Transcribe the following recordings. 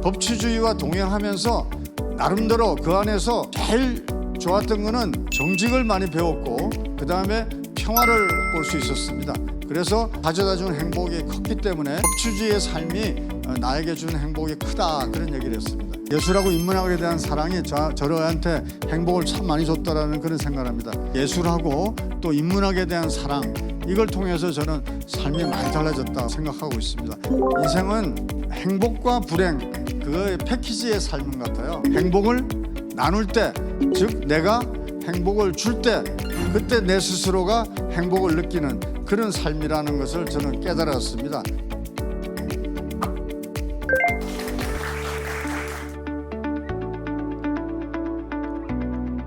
법치주의와 동행하면서 나름대로 그 안에서 제일 좋았던 거는 정직을 많이 배웠고 그 다음에 평화를 볼 수 있었습니다. 그래서 가져다준 행복이 컸기 때문에 법치주의의 삶이 나에게 준 행복이 크다, 그런 얘기를 했습니다. 예술하고 인문학에 대한 사랑이 저한테 행복을 참 많이 줬다라는 그런 생각을 합니다. 예술하고 또 인문학에 대한 사랑, 이걸 통해서 저는 삶이 많이 달라졌다 생각하고 있습니다. 인생은 행복과 불행, 그거의 패키지의 삶인 것 같아요. 행복을 나눌 때, 즉 내가 행복을 줄 때, 그때 내 스스로가 행복을 느끼는 그런 삶이라는 것을 저는 깨달았습니다.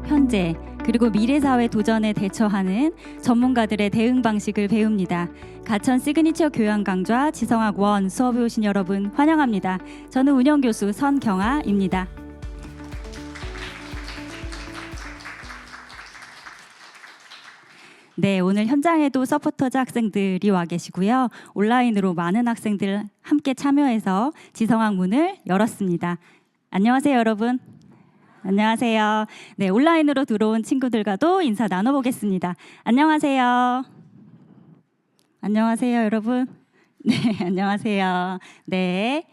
현재 그리고 미래사회 도전에 대처하는 전문가들의 대응 방식을 배웁니다. 가천 시그니처 교양 강좌 지성학 1 수업에 오신 여러분 환영합니다. 저는 운영교수 선경아입니다. 네, 오늘 현장에도 서포터즈 학생들이 와 계시고요. 온라인으로 많은 학생들 함께 참여해서 지성학 문을 열었습니다. 안녕하세요, 여러분. 안녕하세요. 네, 온라인으로 들어온 친구들과도 인사 나눠보겠습니다. 안녕하세요. 안녕하세요, 여러분. 네, 안녕하세요. 네.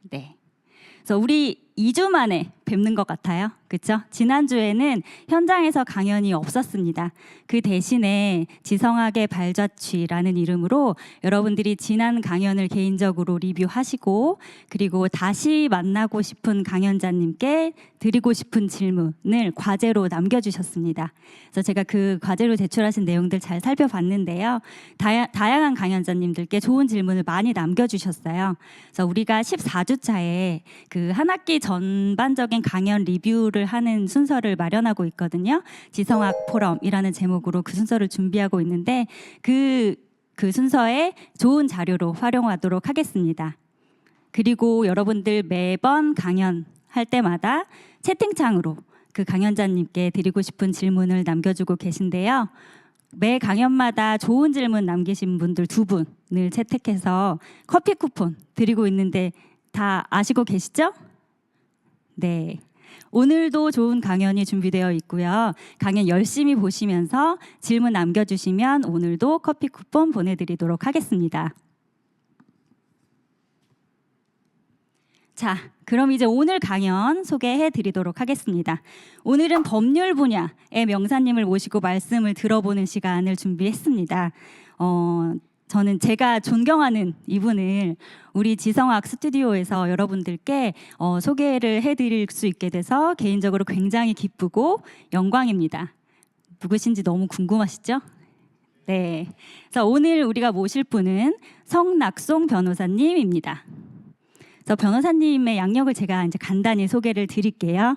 그래서 우리 2주 만에 뵙는 것 같아요. 그렇죠? 지난주에는 현장에서 강연이 없었습니다. 그 대신에 지성학의 발자취라는 이름으로 여러분들이 지난 강연을 개인적으로 리뷰하시고 그리고 다시 만나고 싶은 강연자님께 드리고 싶은 질문을 과제로 남겨주셨습니다. 그래서 제가 그 과제로 제출하신 내용들 잘 살펴봤는데요. 다양한 강연자님들께 좋은 질문을 많이 남겨주셨어요. 그래서 우리가 14주차에 그 한 학기 전반적인 강연 리뷰를 하는 순서를 마련하고 있거든요. 지성학 포럼이라는 제목으로 그 순서를 준비하고 있는데 그 순서에 좋은 자료로 활용하도록 하겠습니다. 그리고 여러분들 매번 강연할 때마다 채팅창으로 그 강연자님께 드리고 싶은 질문을 남겨주고 계신데요. 매 강연마다 좋은 질문 남기신 분들 2분을 채택해서 커피 쿠폰 드리고 있는데 다 아시고 계시죠? 네. 오늘도 좋은 강연이 준비되어 있고요. 강연 열심히 보시면서 질문 남겨주시면 오늘도 커피 쿠폰 보내드리도록 하겠습니다. 자, 그럼 이제 오늘 강연 소개해 드리도록 하겠습니다. 오늘은 법률 분야의 명사님을 모시고 말씀을 들어보는 시간을 준비했습니다. 저는 제가 존경하는 이분을 우리 지성학 스튜디오에서 여러분들께 소개를 해드릴 수 있게 돼서 개인적으로 굉장히 기쁘고 영광입니다. 누구신지 너무 궁금하시죠? 네. 그래서 오늘 우리가 모실 분은 성낙송 변호사님입니다. 그래서 변호사님의 양력을 제가 이제 간단히 소개를 드릴게요.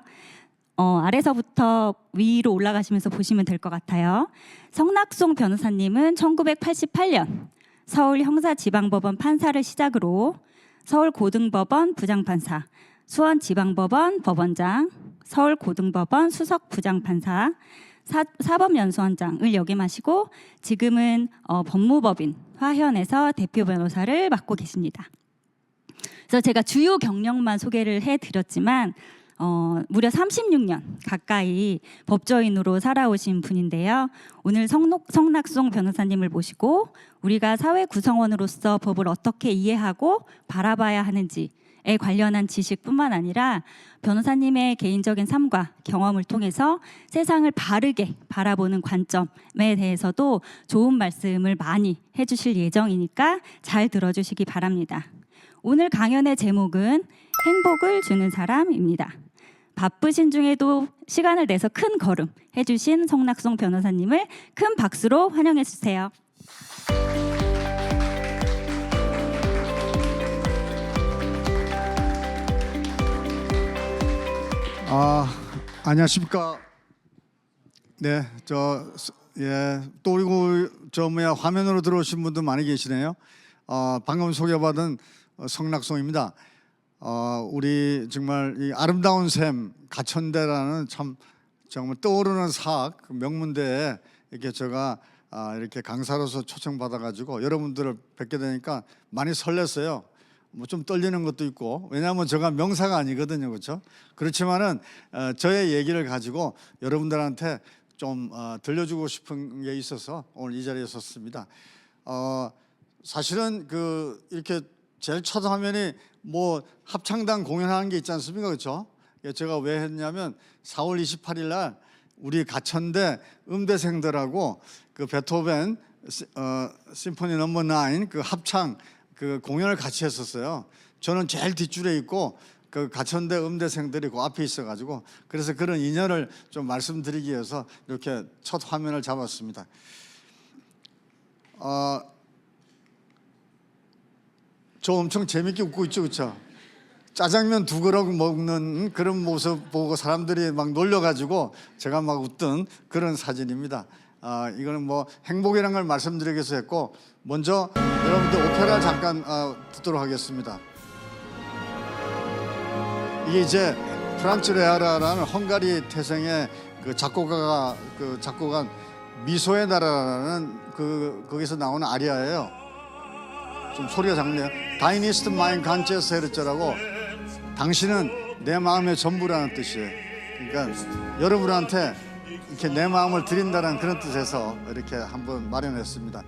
아래서부터 위로 올라가시면서 보시면 될 것 같아요. 성낙송 변호사님은 1988년 서울 형사지방법원 판사를 시작으로 서울고등법원 부장판사, 수원지방법원 법원장, 서울고등법원 수석부장판사, 사법연수원장을 역임하시고 지금은 법무법인 화현에서 대표 변호사를 맡고 계십니다. 그래서 제가 주요 경력만 소개를 해드렸지만 무려 36년 가까이 법조인으로 살아오신 분인데요. 오늘 성낙송 변호사님을 모시고 우리가 사회 구성원으로서 법을 어떻게 이해하고 바라봐야 하는지에 관련한 지식뿐만 아니라 변호사님의 개인적인 삶과 경험을 통해서 세상을 바르게 바라보는 관점에 대해서도 좋은 말씀을 많이 해주실 예정이니까 잘 들어주시기 바랍니다. 오늘 강연의 제목은 행복을 주는 사람입니다. 바쁘신 중에도 시간을 내서 큰 걸음 해주신 성낙송 변호사님을 큰 박수로 환영해 주세요. 안녕하십니까? 네, 또 그리고 화면으로 들어오신 분도 많이 계시네요. 방금 소개받은 성낙송입니다. 우리 정말 이 아름다운 샘 가천대라는 참 정말 떠오르는 사학 명문대에 이렇게 제가 이렇게 강사로서 초청받아가지고 여러분들을 뵙게 되니까 많이 설렜어요. 뭐 좀 떨리는 것도 있고, 왜냐하면 제가 명사가 아니거든요, 그렇죠? 그렇지만은 저의 얘기를 가지고 여러분들한테 좀 들려주고 싶은 게 있어서 오늘 이 자리에 섰습니다. 사실은 이렇게 제일 첫 화면이 뭐 합창단 공연하는 게 있지 않습니까, 그렇죠? 제가 왜 했냐면 4월 28일 날 우리 가천대 음대생들하고 그 베토벤 심포니 넘버 9 그 합창 그 공연을 같이 했었어요. 저는 제일 뒷줄에 있고 그 가천대 음대생들이 그 앞에 있어가지고, 그래서 그런 인연을 좀 말씀드리기 위해서 이렇게 첫 화면을 잡았습니다. 저 엄청 재밌게 웃고 있죠, 그렇죠? 짜장면 2그릇 먹는 그런 모습 보고 사람들이 막 놀려가지고 제가 막 웃던 그런 사진입니다. 이거는 뭐 행복이라는 걸 말씀드리기 위해서 했고, 먼저 여러분들 오페라 잠깐 듣도록 하겠습니다. 이게 이제 프란츠 레아라라는 헝가리 태생의 그 작곡가가 작곡한 미소의 나라라는 거기서 나오는 아리아예요. 좀 소리가 작네요. 다이니스트 마인 간체스 헤르츠라고, 당신은 내 마음의 전부라는 뜻이에요. 그러니까 여러분한테 이렇게 내 마음을 드린다는 그런 뜻에서 이렇게 한번 마련했습니다.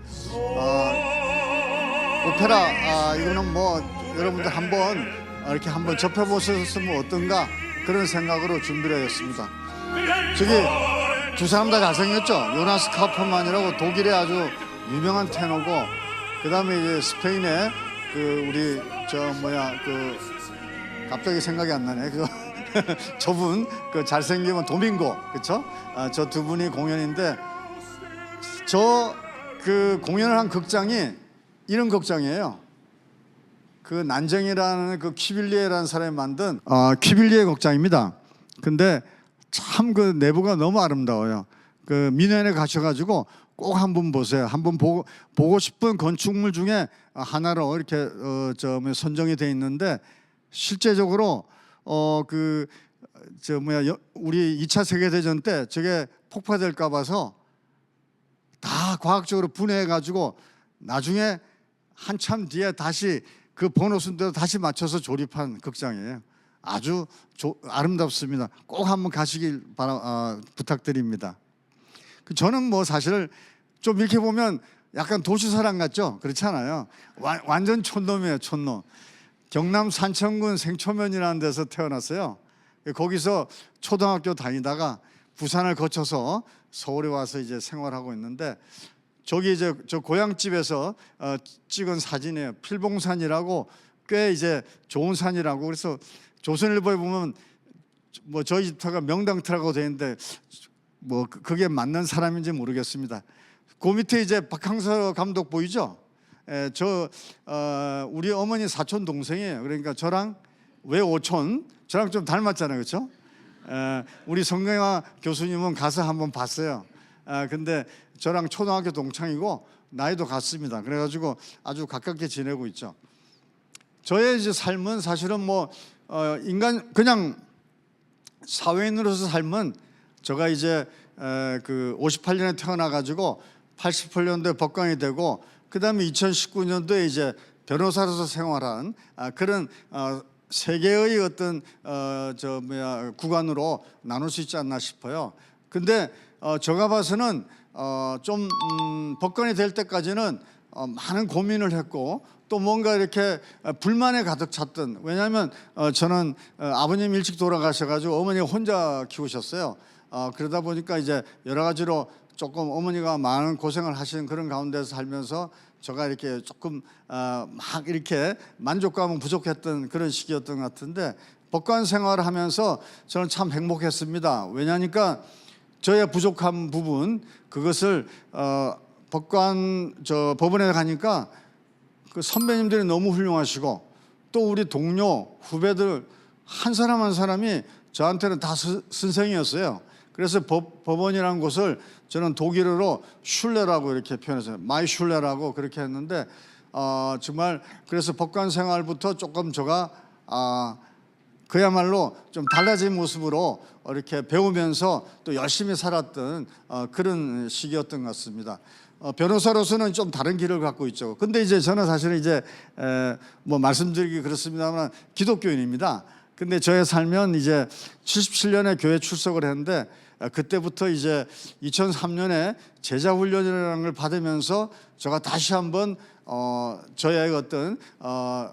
오페라 이거는 뭐 여러분들 한번 이렇게 한번 접해보셨으면 어떤가 그런 생각으로 준비를 했습니다. 저기 두 사람 다 잘생겼죠? 요나스 카퍼만이라고 독일의 아주 유명한 테너고, 그 다음에 이제 스페인의 우리 갑자기 생각이 안 나네. 저분 잘생기면 도밍고, 그렇죠? 저 두 분이 공연인데, 저 공연을 한 극장이 이런 극장이에요. 난정이라는 퀴빌리에라는 사람이 만든 퀴빌리에 극장입니다. 근데 참 내부가 너무 아름다워요. 미넨에 가셔가지고 꼭 한번 보세요. 한번 보고 싶은 건축물 중에 하나로 이렇게 선정이 돼 있는데, 실제적으로 우리 2차 세계대전 때 저게 폭파될까 봐서 다 과학적으로 분해해 가지고 나중에 한참 뒤에 다시 그 번호 순대로 다시 맞춰서 조립한 극장이에요. 아주 아름답습니다. 꼭 한번 가시길 부탁드립니다. 저는 뭐 사실 좀 이렇게 보면 약간 도시 사람 같죠? 그렇지 않아요. 완전 촌놈이에요, 촌놈. 경남 산천군 생초면이라는 데서 태어났어요. 거기서 초등학교 다니다가 부산을 거쳐서 서울에 와서 이제 생활하고 있는데, 저기 이제 저 고향집에서 찍은 사진이에요. 필봉산이라고 꽤 이제 좋은 산이라고. 그래서 조선일보에 보면 뭐 저희 집터가 명당터라고 되어 있는데 뭐 그게 맞는 사람인지 모르겠습니다. 그 밑에 이제 박항서 감독 보이죠? 우리 어머니 사촌 동생이에요. 그러니까 저랑 외오촌, 저랑 좀 닮았잖아요, 그렇죠? 우리 성경화 교수님은 가서 한번 봤어요. 근데 저랑 초등학교 동창이고 나이도 같습니다. 그래가지고 아주 가깝게 지내고 있죠. 저의 이제 삶은 사실은 뭐 인간 그냥 사회인으로서 삶은, 제가 이제 58년에 태어나가지고 88년도에 법관이 되고, 그 다음에 2019년도에 이제 변호사로서 생활한 그런 세 개의 어떤 구간으로 나눌 수 있지 않나 싶어요. 근데 제가 봐서는 좀 법관이 될 때까지는 많은 고민을 했고, 또 뭔가 이렇게 불만에 가득 찼던, 왜냐하면 저는 아버님 일찍 돌아가셔가지고 어머니가 혼자 키우셨어요. 그러다 보니까 이제 여러 가지로 조금 어머니가 많은 고생을 하시는 그런 가운데서 살면서 제가 이렇게 조금 막 이렇게 만족감은 부족했던 그런 시기였던 것 같은데, 법관 생활을 하면서 저는 참 행복했습니다. 왜냐하니까 저의 부족한 부분, 그것을 법원에 가니까 그 선배님들이 너무 훌륭하시고, 또 우리 동료 후배들 한 사람 한 사람이 저한테는 다 선생이었어요. 그래서 법원이라는 곳을 저는 독일어로 슐레라고 이렇게 표현했어요. 마이 슐레라고 그렇게 했는데, 정말 그래서 법관 생활부터 조금 제가 그야말로 좀 달라진 모습으로 이렇게 배우면서 또 열심히 살았던 그런 시기였던 것 같습니다. 변호사로서는 좀 다른 길을 갖고 있죠. 근데 이제 저는 사실은 이제 뭐 말씀드리기 그렇습니다만 기독교인입니다. 근데 저의 삶은 이제 77년에 교회 출석을 했는데 그때부터 이제 2003년에 제자훈련이라는 걸 받으면서 제가 다시 한번 저의 어떤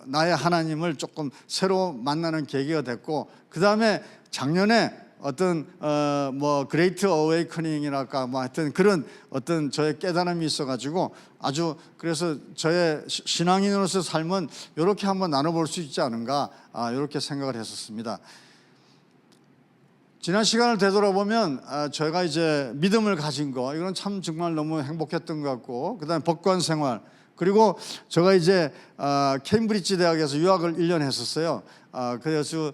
나의 하나님을 조금 새로 만나는 계기가 됐고, 그 다음에 작년에 어떤 뭐 그레이트 어웨이커닝이랄까 뭐 하여튼 그런 어떤 저의 깨달음이 있어가지고 아주, 그래서 저의 신앙인으로서 삶은 이렇게 한번 나눠볼 수 있지 않은가, 이렇게 생각을 했었습니다. 지난 시간을 되돌아보면 저희가 이제 믿음을 가진 거, 이건 참 정말 너무 행복했던 것 같고, 그다음에 법관 생활, 그리고 제가 이제 케임브리지 대학에서 유학을 1년 했었어요. 그래서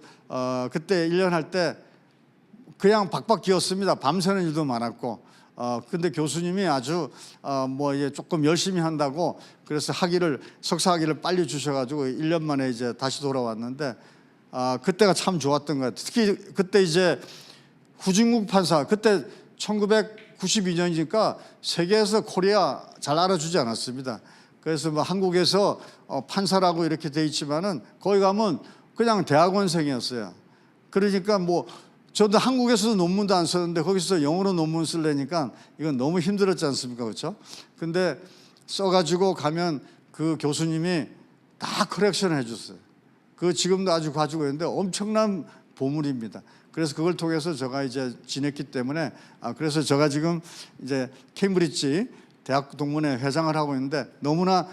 그때 1년 할 때 그냥 박박 기었습니다. 밤새는 일도 많았고, 근데 교수님이 아주 뭐 이제 조금 열심히 한다고 그래서 석사 학위를 빨리 주셔가지고 1년 만에 이제 다시 돌아왔는데, 그때가 참 좋았던 것 같아요. 특히 그때 이제 후진국 판사, 그때 1992년이니까 세계에서 코리아 잘 알아주지 않았습니다. 그래서 뭐 한국에서 판사라고 이렇게 돼 있지만은 거기 가면 그냥 대학원생이었어요. 그러니까 뭐 저도 한국에서도 논문도 안 썼는데 거기서 영어로 논문 쓰려니까 이건 너무 힘들었지 않습니까? 그렇죠? 근데 써가지고 가면 그 교수님이 다 커렉션 해줬어요. 그거 지금도 아주 가지고 있는데 엄청난 보물입니다. 그래서 그걸 통해서 제가 이제 지냈기 때문에, 그래서 제가 지금 이제 케임브리지 대학 동문회 회장을 하고 있는데 너무나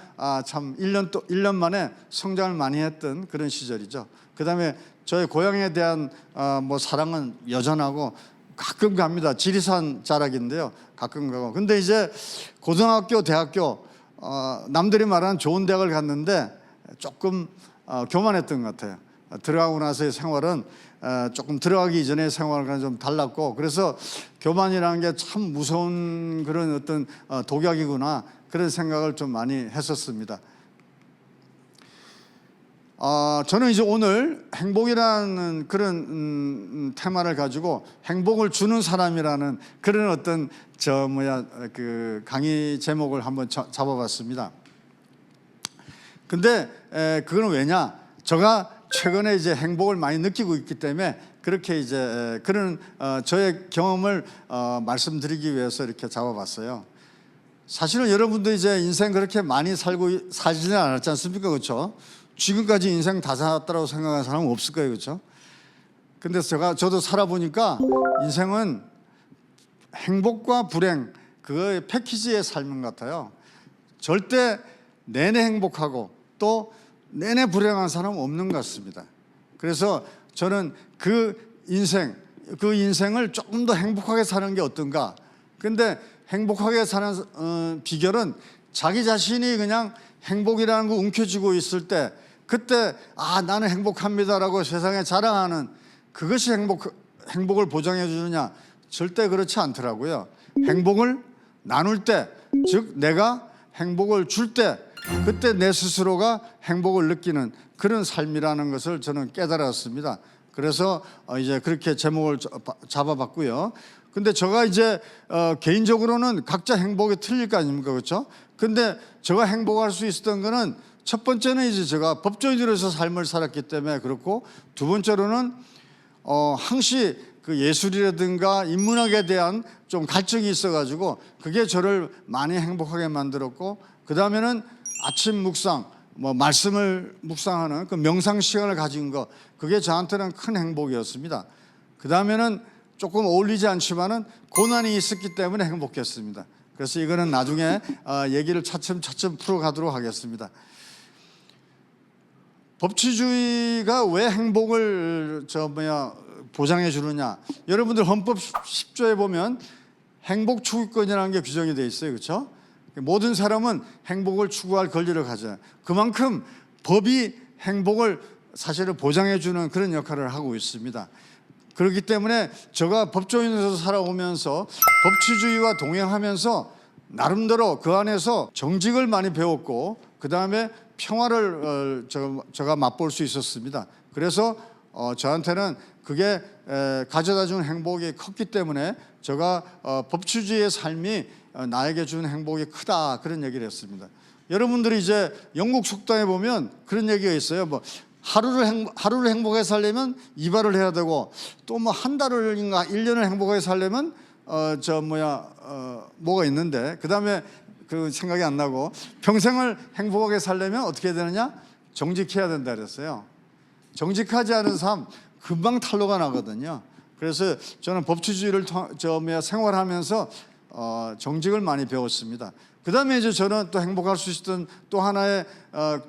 참 1년 만에 성장을 많이 했던 그런 시절이죠. 그다음에 저의 고향에 대한 뭐 사랑은 여전하고 가끔 갑니다. 지리산 자락인데요. 가끔 가고. 근데 이제 고등학교, 대학교 남들이 말하는 좋은 대학을 갔는데 조금 교만했던 것 같아요. 들어가고 나서의 생활은 조금 들어가기 이전의 생활과는 좀 달랐고, 그래서 교만이라는 게 참 무서운 그런 어떤 독약이구나, 그런 생각을 좀 많이 했었습니다. 저는 이제 오늘 행복이라는 그런 테마를 가지고 행복을 주는 사람이라는 그런 어떤 그 강의 제목을 한번 잡아봤습니다. 근데 그건 왜냐? 제가 최근에 이제 행복을 많이 느끼고 있기 때문에 그렇게 이제 그런 저의 경험을 말씀드리기 위해서 이렇게 잡아봤어요. 사실은 여러분도 이제 인생 그렇게 많이 살지는 않았지 않습니까? 그렇죠? 지금까지 인생 다 살았다고 생각하는 사람은 없을 거예요. 그렇죠? 근데 저도 살아보니까 인생은 행복과 불행, 그거의 패키지의 삶인 것 같아요. 절대 내내 행복하고 또 내내 불행한 사람은 없는 것 같습니다. 그래서 저는 그 인생을 조금 더 행복하게 사는 게 어떤가. 근데 행복하게 사는 비결은 자기 자신이 그냥 행복이라는 거 움켜쥐고 있을 때, 그때 나는 행복합니다라고 세상에 자랑하는 그것이 행복을 보장해 주느냐? 절대 그렇지 않더라고요. 행복을 나눌 때, 즉 내가 행복을 줄 때, 그때 내 스스로가 행복을 느끼는 그런 삶이라는 것을 저는 깨달았습니다. 그래서 이제 그렇게 제목을 잡아봤고요. 근데 제가 이제 개인적으로는 각자 행복이 틀릴 거 아닙니까? 그렇죠? 근데 제가 행복할 수 있었던 거는 첫 번째는 이제 제가 법조인으로서 삶을 살았기 때문에 그렇고, 두 번째로는 항시 그 예술이라든가 인문학에 대한 좀 갈증이 있어가지고 그게 저를 많이 행복하게 만들었고, 그 다음에는 아침 묵상, 뭐 말씀을 묵상하는 그 명상 시간을 가진 거, 그게 저한테는 큰 행복이었습니다. 그 다음에는 조금 어울리지 않지만은 고난이 있었기 때문에 행복했습니다. 그래서 이거는 나중에 얘기를 차츰차츰 풀어가도록 하겠습니다. 법치주의가 왜 행복을 보장해 주느냐? 여러분들 헌법 10조에 보면 행복 추구권이라는 게 규정이 돼 있어요. 그렇죠? 모든 사람은 행복을 추구할 권리를 가져요. 그만큼 법이 행복을 사실은 보장해 주는 그런 역할을 하고 있습니다. 그렇기 때문에 제가 법조인으로서 살아오면서 법치주의와 동행하면서 나름대로 그 안에서 정직을 많이 배웠고, 그 다음에 평화를 제가 맛볼 수 있었습니다. 그래서 저한테는 그게 가져다 준 행복이 컸기 때문에 제가 법치주의의 삶이 나에게 준 행복이 크다, 그런 얘기를 했습니다. 여러분들이 이제 영국 속담에 보면 그런 얘기가 있어요. 뭐 하루를 행복하게 살려면 이발을 해야 되고, 또 뭐 한 달을인가 1년을 행복하게 살려면 뭐가 있는데, 그 다음에 그 생각이 안 나고, 평생을 행복하게 살려면 어떻게 해야 되느냐? 정직해야 된다 그랬어요. 정직하지 않은 삶 금방 탄로가 나거든요. 그래서 저는 법치주의를 생활하면서 정직을 많이 배웠습니다. 그 다음에 이제 저는 또 행복할 수 있었던 또 하나의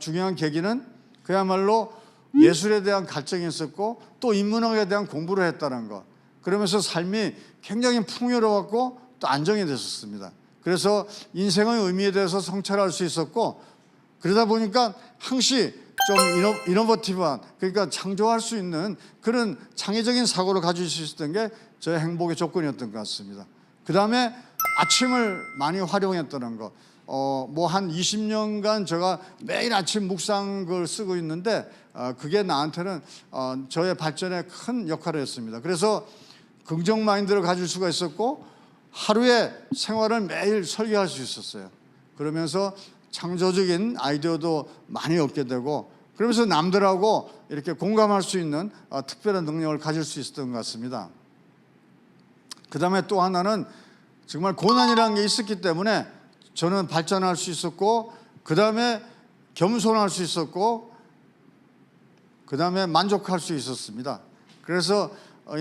중요한 계기는 그야말로 예술에 대한 갈증이 있었고, 또 인문학에 대한 공부를 했다는 것. 그러면서 삶이 굉장히 풍요로웠고 또 안정이 됐었습니다. 그래서 인생의 의미에 대해서 성찰할 수 있었고, 그러다 보니까 항시 좀 이노버티브한, 그러니까 창조할 수 있는 그런 창의적인 사고를 가질 수 있었던 게 저의 행복의 조건이었던 것 같습니다. 그 다음에 아침을 많이 활용했다는 거. 뭐 한 20년간 제가 매일 아침 묵상글 쓰고 있는데, 그게 나한테는 저의 발전에 큰 역할을 했습니다. 그래서 긍정 마인드를 가질 수가 있었고, 하루의 생활을 매일 설계할 수 있었어요. 그러면서 창조적인 아이디어도 많이 얻게 되고, 그러면서 남들하고 이렇게 공감할 수 있는 특별한 능력을 가질 수 있었던 것 같습니다. 그 다음에 또 하나는 정말 고난이라는 게 있었기 때문에 저는 발전할 수 있었고, 그 다음에 겸손할 수 있었고, 그 다음에 만족할 수 있었습니다. 그래서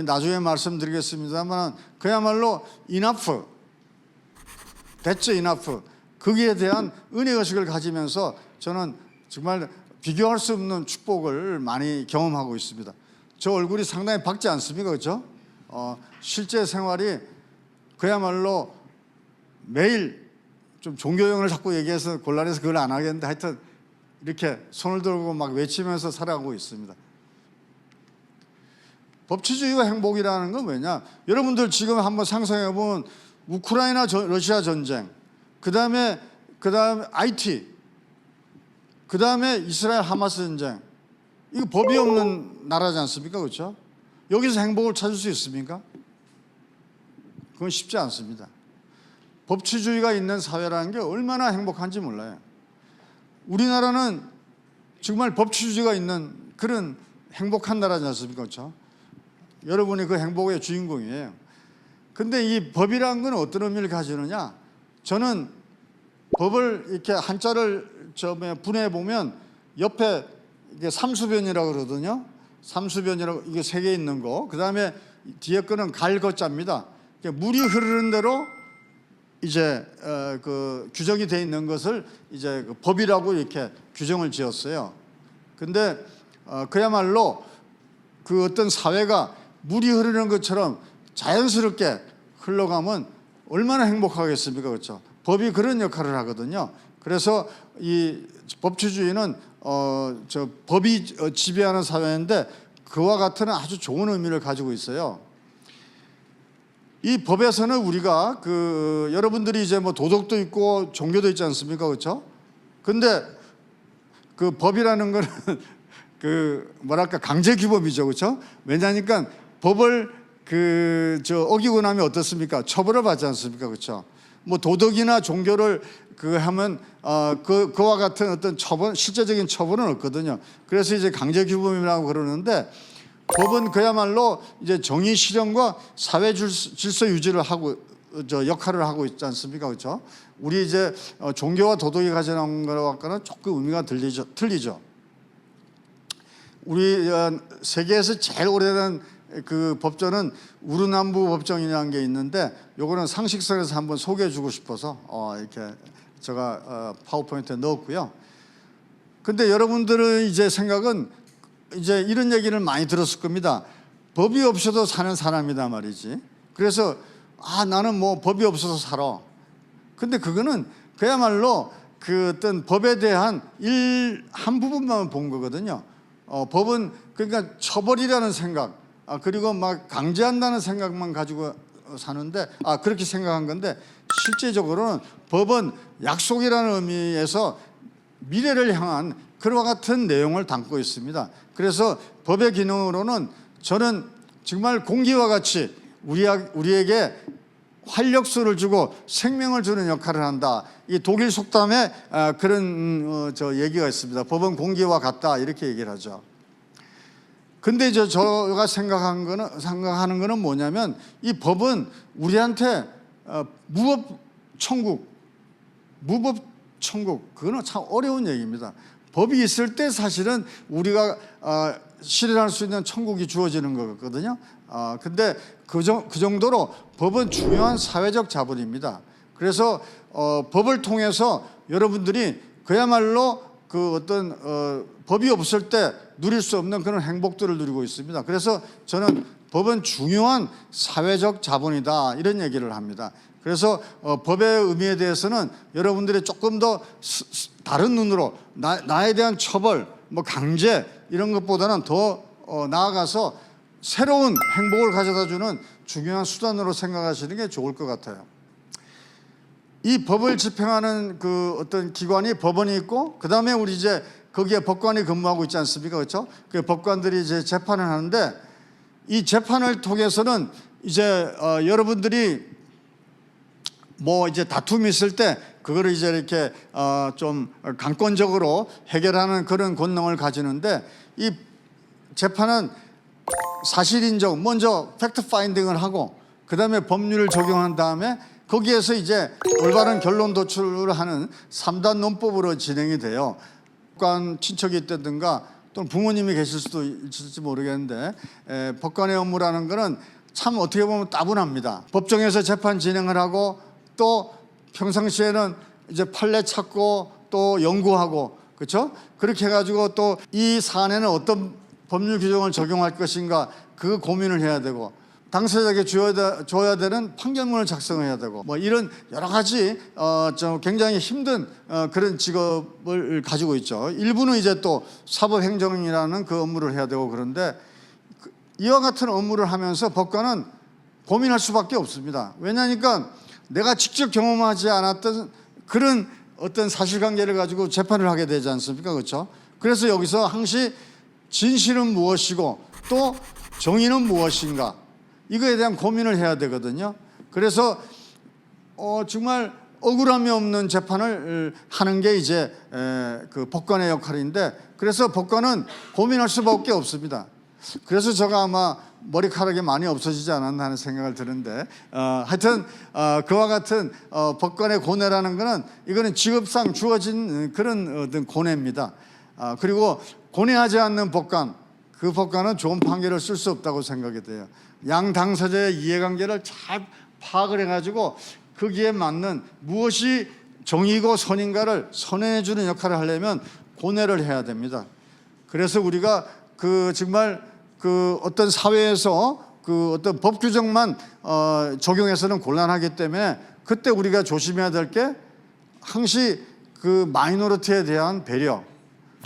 나중에 말씀드리겠습니다만, 그야말로 enough, 됐죠, enough, 거기에 대한 은혜의식을 가지면서 저는 정말 비교할 수 없는 축복을 많이 경험하고 있습니다. 저 얼굴이 상당히 밝지 않습니까? 그렇죠? 실제 생활이 그야말로 매일 좀 종교형을 자꾸 얘기해서 곤란해서 그걸 안 하겠는데, 하여튼 이렇게 손을 들고 막 외치면서 살아가고 있습니다. 법치주의와 행복이라는 건 왜냐? 여러분들 지금 한번 상상해 보면 우크라이나 러시아 전쟁, 그 다음에 IT, 그 다음에 이스라엘 하마스 전쟁, 이거 법이 없는 나라지 않습니까? 그렇죠? 여기서 행복을 찾을 수 있습니까? 그건 쉽지 않습니다. 법치주의가 있는 사회라는 게 얼마나 행복한지 몰라요. 우리나라는 정말 법치주의가 있는 그런 행복한 나라지 않습니까? 그렇죠? 여러분이 그 행복의 주인공이에요. 근데 이 법이라는 건 어떤 의미를 가지느냐? 저는 법을 이렇게 한자를 분해해 보면 옆에 이게 삼수변이라고 그러거든요. 삼수변이라고, 이게 세 개 있는 거. 그 다음에 뒤에 거는 갈거자입니다. 물이 흐르는 대로 이제 그 규정이 되어 있는 것을 이제 그 법이라고 이렇게 규정을 지었어요. 근데 그야말로 그 어떤 사회가 물이 흐르는 것처럼 자연스럽게 흘러가면 얼마나 행복하겠습니까? 그렇죠? 법이 그런 역할을 하거든요. 그래서 이 법치주의는 법이 지배하는 사회인데, 그와 같은 아주 좋은 의미를 가지고 있어요. 이 법에서는 우리가 여러분들이 이제 뭐 도덕도 있고 종교도 있지 않습니까? 그렇죠? 근데 그 법이라는 거는 뭐랄까 강제 규범이죠. 그렇죠? 왜냐니까 법을 어기고 나면 어떻습니까? 처벌을 받지 않습니까? 그렇죠? 뭐 도덕이나 종교를 하면 그와 같은 어떤 실제적인 처벌은 없거든요. 그래서 이제 강제 규범이라고 그러는데, 법은 그야말로 이제 정의 실현과 사회 질서 유지를 하고 역할을 하고 있지 않습니까? 그렇죠? 우리 이제 종교와 도덕이 가져온 것과는 조금 의미가 틀리죠. 우리 세계에서 제일 오래된 그 법전은 우르남부 법정이라는 게 있는데, 요거는 상식선에서 한번 소개해주고 싶어서 이렇게 제가 파워포인트에 넣었고요. 근데 여러분들의 이제 생각은 이제 이런 얘기를 많이 들었을 겁니다. 법이 없어도 사는 사람이다 말이지. 그래서 나는 뭐 법이 없어서 살아. 근데 그거는 그야말로 그 어떤 법에 대한 한 부분만 본 거거든요. 법은 그러니까 처벌이라는 생각, 그리고 막 강제한다는 생각만 가지고 사는데, 그렇게 생각한 건데, 실제적으로는 법은 약속이라는 의미에서 미래를 향한 그와 같은 내용을 담고 있습니다. 그래서 법의 기능으로는 저는 정말 공기와 같이 우리에게 활력소를 주고 생명을 주는 역할을 한다. 이 독일 속담에 그런 얘기가 있습니다. 법은 공기와 같다 이렇게 얘기를 하죠. 근데 제가 생각하는 거는 뭐냐면 이 법은 우리한테 무법 천국 그거는 참 어려운 얘기입니다. 법이 있을 때 사실은 우리가 실현할 수 있는 천국이 주어지는 거거든요. 근데 그 정도로 법은 중요한 사회적 자본입니다. 그래서 법을 통해서 여러분들이 그야말로 그 어떤 법이 없을 때 누릴 수 없는 그런 행복들을 누리고 있습니다. 그래서 저는 법은 중요한 사회적 자본이다 이런 얘기를 합니다. 그래서 법의 의미에 대해서는 여러분들이 조금 더 다른 눈으로 나에 대한 처벌, 뭐 강제 이런 것보다는 더 나아가서 새로운 행복을 가져다주는 중요한 수단으로 생각하시는 게 좋을 것 같아요. 이 법을 집행하는 그 어떤 기관이 법원이 있고, 그 다음에 우리 이제 거기에 법관이 근무하고 있지 않습니까? 그렇죠? 그 법관들이 이제 재판을 하는데, 이 재판을 통해서는 이제 여러분들이 뭐 이제 다툼이 있을 때 그거를 이제 이렇게 좀 강권적으로 해결하는 그런 권능을 가지는데, 이 재판은 사실 인정, 먼저 팩트 파인딩을 하고 그 다음에 법률을 적용한 다음에 거기에서 이제 올바른 결론 도출을 하는 3단 논법으로 진행이 돼요. 법관 친척이 있다든가 또는 부모님이 계실 수도 있을지 모르겠는데 법관의 업무라는 거는 참 어떻게 보면 따분합니다. 법정에서 재판 진행을 하고 또 평상시에는 이제 판례 찾고 또 연구하고, 그렇죠? 그렇게 해가지고 또 이 사안에는 어떤 법률 규정을 적용할 것인가 그 고민을 해야 되고, 당사자에게 줘야 되는 판결문을 작성해야 되고, 뭐 이런 여러 가지 좀 굉장히 힘든 그런 직업을 가지고 있죠. 일부는 이제 또 사법행정이라는 그 업무를 해야 되고, 그런데 이와 같은 업무를 하면서 법관은 고민할 수밖에 없습니다. 왜냐하니까 내가 직접 경험하지 않았던 그런 어떤 사실관계를 가지고 재판을 하게 되지 않습니까? 그렇죠? 그래서 여기서 항시 진실은 무엇이고 또 정의는 무엇인가, 이거에 대한 고민을 해야 되거든요. 그래서 정말 억울함이 없는 재판을 하는 게 이제 그 법관의 역할인데, 그래서 법관은 고민할 수밖에 없습니다. 그래서 제가 아마 머리카락이 많이 없어지지 않았나 하는 생각을 드는데, 하여튼 그와 같은 법관의 고뇌라는 거는 이거는 직업상 주어진 그런 어떤 고뇌입니다. 그리고 고뇌하지 않는 법관, 그 법관은 좋은 판결을 쓸 수 없다고 생각이 돼요. 양 당사자의 이해관계를 잘 파악을 해가지고 거기에 맞는 무엇이 정의고 선인가를 선언해주는 역할을 하려면 고뇌를 해야 됩니다. 그래서 우리가 그 정말 그 어떤 사회에서 그 어떤 법 규정만 적용해서는 곤란하기 때문에 그때 우리가 조심해야 될 게 항시 그 마이너리티에 대한 배려,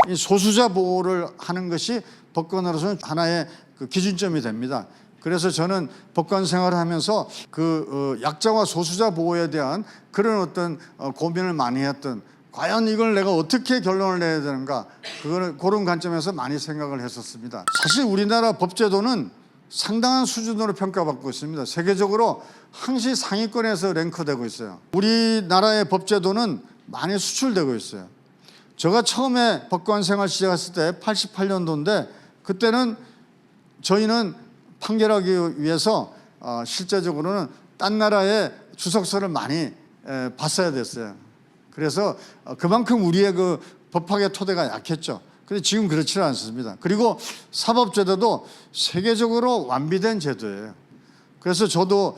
이 소수자 보호를 하는 것이 법관으로서는 하나의 그 기준점이 됩니다. 그래서 저는 법관 생활을 하면서 그 약자와 소수자 보호에 대한 그런 어떤 고민을 많이 했던, 과연 이걸 내가 어떻게 결론을 내야 되는가, 그런 관점에서 많이 생각을 했었습니다. 사실 우리나라 법제도는 상당한 수준으로 평가받고 있습니다. 세계적으로 항시 상위권에서 랭크되고 있어요. 우리나라의 법제도는 많이 수출되고 있어요. 제가 처음에 법관 생활 시작했을 때 88년도인데 그때는 저희는 판결하기 위해서 실제적으로는 딴 나라의 주석서를 많이 봤어야 됐어요. 그래서 그만큼 우리의 그 법학의 토대가 약했죠. 그런데 지금 그렇지는 않습니다. 그리고 사법제도도 세계적으로 완비된 제도예요. 그래서 저도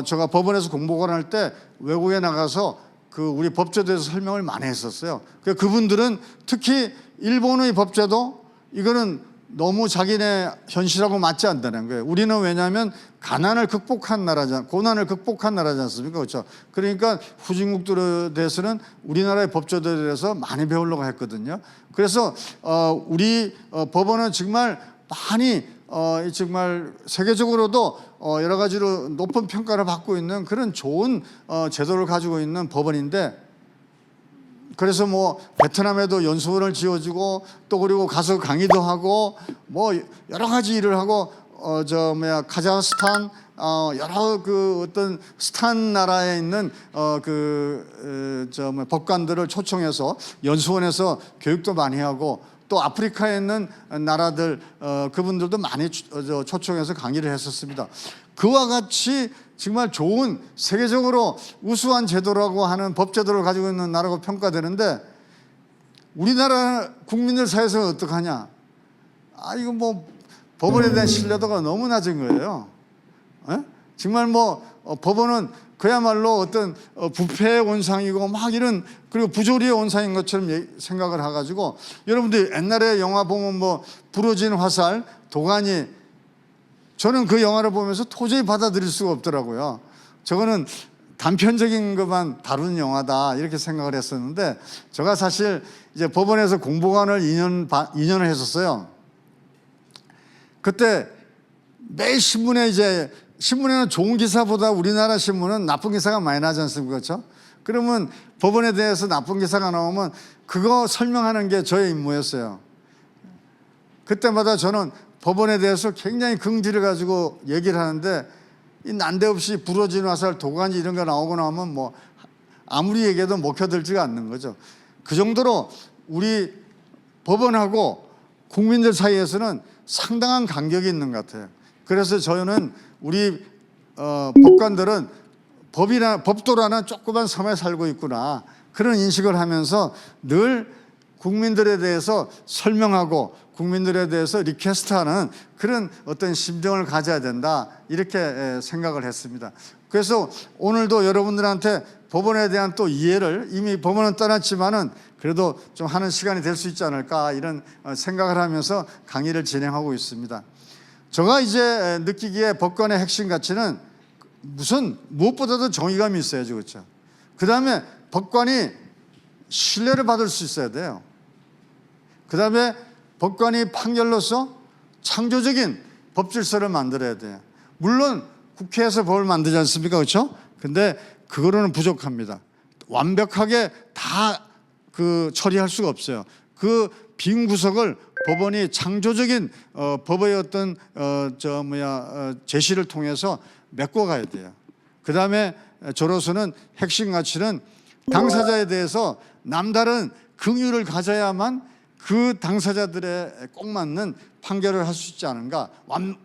제가 법원에서 공보관 할 때 외국에 나가서 그 우리 법제도에서 설명을 많이 했었어요. 그분들은 특히 일본의 법제도, 이거는 너무 자기네 현실하고 맞지 않다는 거예요. 우리는 왜냐하면 고난을 극복한 나라지 않습니까? 그렇죠? 그러니까 후진국들에 대해서는 우리나라의 법제도에 대해서 많이 배우려고 했거든요. 그래서 우리 법원은 정말 많이 정말 세계적으로도 여러 가지로 높은 평가를 받고 있는 그런 좋은 제도를 가지고 있는 법원인데, 그래서 뭐 베트남에도 연수원을 지어주고 또 그리고 가서 강의도 하고 뭐 여러 가지 일을 하고 카자흐스탄, 여러 그 어떤 스탄 나라에 있는 법관들을 초청해서 연수원에서 교육도 많이 하고 또 아프리카에 있는 나라들 그분들도 많이 초청해서 강의를 했었습니다. 그와 같이 정말 좋은 세계적으로 우수한 제도라고 하는 법제도를 가지고 있는 나라고 평가되는데 우리나라 국민들 사이에서는 어떡하냐? 이거 뭐 법원에 대한 신뢰도가 너무 낮은 거예요. 정말 뭐 법원은 그야말로 어떤 부패의 온상이고 막 이런 그리고 부조리의 온상인 것처럼 생각을 해가지고 여러분들 옛날에 영화 보면 뭐 부러진 화살, 도가니 저는 그 영화를 보면서 도저히 받아들일 수가 없더라고요. 저거는 단편적인 것만 다루는 영화다 이렇게 생각을 했었는데 제가 사실 이제 법원에서 공보관을 2년을 했었어요. 그때 매일 신문에는 좋은 기사보다 우리나라 신문은 나쁜 기사가 많이 나지 않습니까? 그렇죠? 그러면 법원에 대해서 나쁜 기사가 나오면 그거 설명하는 게 저의 임무였어요. 그때마다 저는 법원에 대해서 굉장히 긍지를 가지고 얘기를 하는데 이 난데없이 부러진 화살, 도가니 이런 거 나오고 나면 뭐 아무리 얘기해도 먹혀들지가 않는 거죠. 그 정도로 우리 법원하고 국민들 사이에서는 상당한 간격이 있는 것 같아요. 그래서 저는 우리 법관들은 법도라는 조그만 섬에 살고 있구나 그런 인식을 하면서 늘 국민들에 대해서 설명하고 국민들에 대해서 리퀘스트하는 그런 어떤 심정을 가져야 된다 이렇게 생각을 했습니다. 그래서 오늘도 여러분들한테 법원에 대한 또 이해를 이미 법원은 떠났지만은 그래도 좀 하는 시간이 될 수 있지 않을까 이런 생각을 하면서 강의를 진행하고 있습니다. 제가 이제 느끼기에 법관의 핵심 가치는 무엇보다도 정의감이 있어야죠, 그렇죠? 그 다음에 법관이 신뢰를 받을 수 있어야 돼요. 그 다음에 법관이 판결로서 창조적인 법질서를 만들어야 돼요. 물론 국회에서 법을 만들지 않습니까, 그렇죠? 근데 그거로는 부족합니다. 완벽하게 다 처리할 수가 없어요. 그 빈 구석을 법원이 창조적인 법의 어떤 제시를 통해서 메꿔가야 돼요. 그 다음에 저로서는 핵심 가치는 당사자에 대해서 남다른 긍휼을 가져야만 그 당사자들의 꼭 맞는 판결을 할 수 있지 않은가.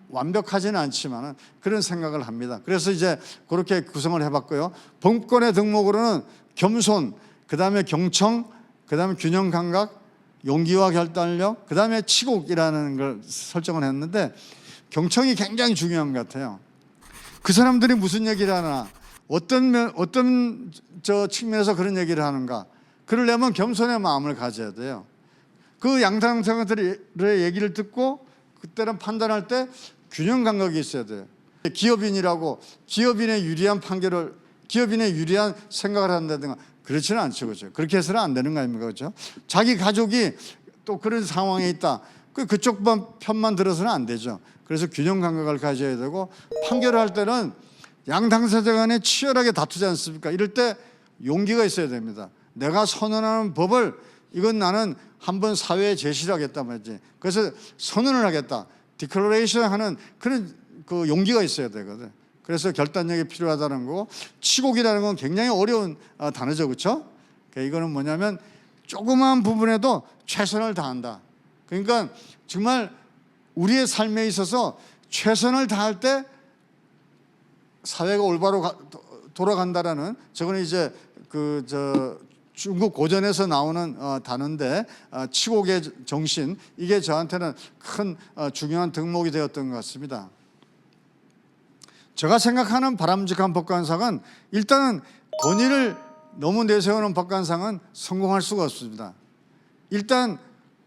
완벽하지는 않지만 그런 생각을 합니다. 그래서 이제 그렇게 구성을 해봤고요. 법권의 덕목으로는 겸손, 그 다음에 경청, 그 다음에 균형 감각, 용기와 결단력, 그 다음에 치곡이라는 걸 설정을 했는데 경청이 굉장히 중요한 것 같아요. 그 사람들이 무슨 얘기를 하나, 어떤 측면에서 그런 얘기를 하는가. 그러려면 겸손의 마음을 가져야 돼요. 그 양당사들의 얘기를 듣고 그때는 판단할 때 균형 감각이 있어야 돼요. 기업인이라고 기업인의 유리한 생각을 한다든가 그렇지는 않죠, 그렇죠? 그렇게 해서는 안 되는 거 아닙니까, 그렇죠? 자기 가족이 또 그런 상황에 있다. 그쪽 편만 들어서는 안 되죠. 그래서 균형 감각을 가져야 되고 판결을 할 때는 양 당사자 간에 치열하게 다투지 않습니까? 이럴 때 용기가 있어야 됩니다. 내가 선언하는 법을 이건 나는 한번 사회에 제시를 하겠다 말이지. 그래서 선언을 하겠다. 디클러레이션 하는 그런 그 용기가 있어야 되거든. 그래서 결단력이 필요하다는 거고 치곡이라는 건 굉장히 어려운 단어죠, 그렇죠? 이거는 뭐냐면 조그마한 부분에도 최선을 다한다. 그러니까 정말 우리의 삶에 있어서 최선을 다할 때 사회가 올바로 돌아간다라는 저거는 이제 중국 고전에서 나오는 단어인데 치곡의 정신 이게 저한테는 큰 중요한 덕목이 되었던 것 같습니다. 제가 생각하는 바람직한 법관상은 일단은 권위를 너무 내세우는 법관상은 성공할 수가 없습니다. 일단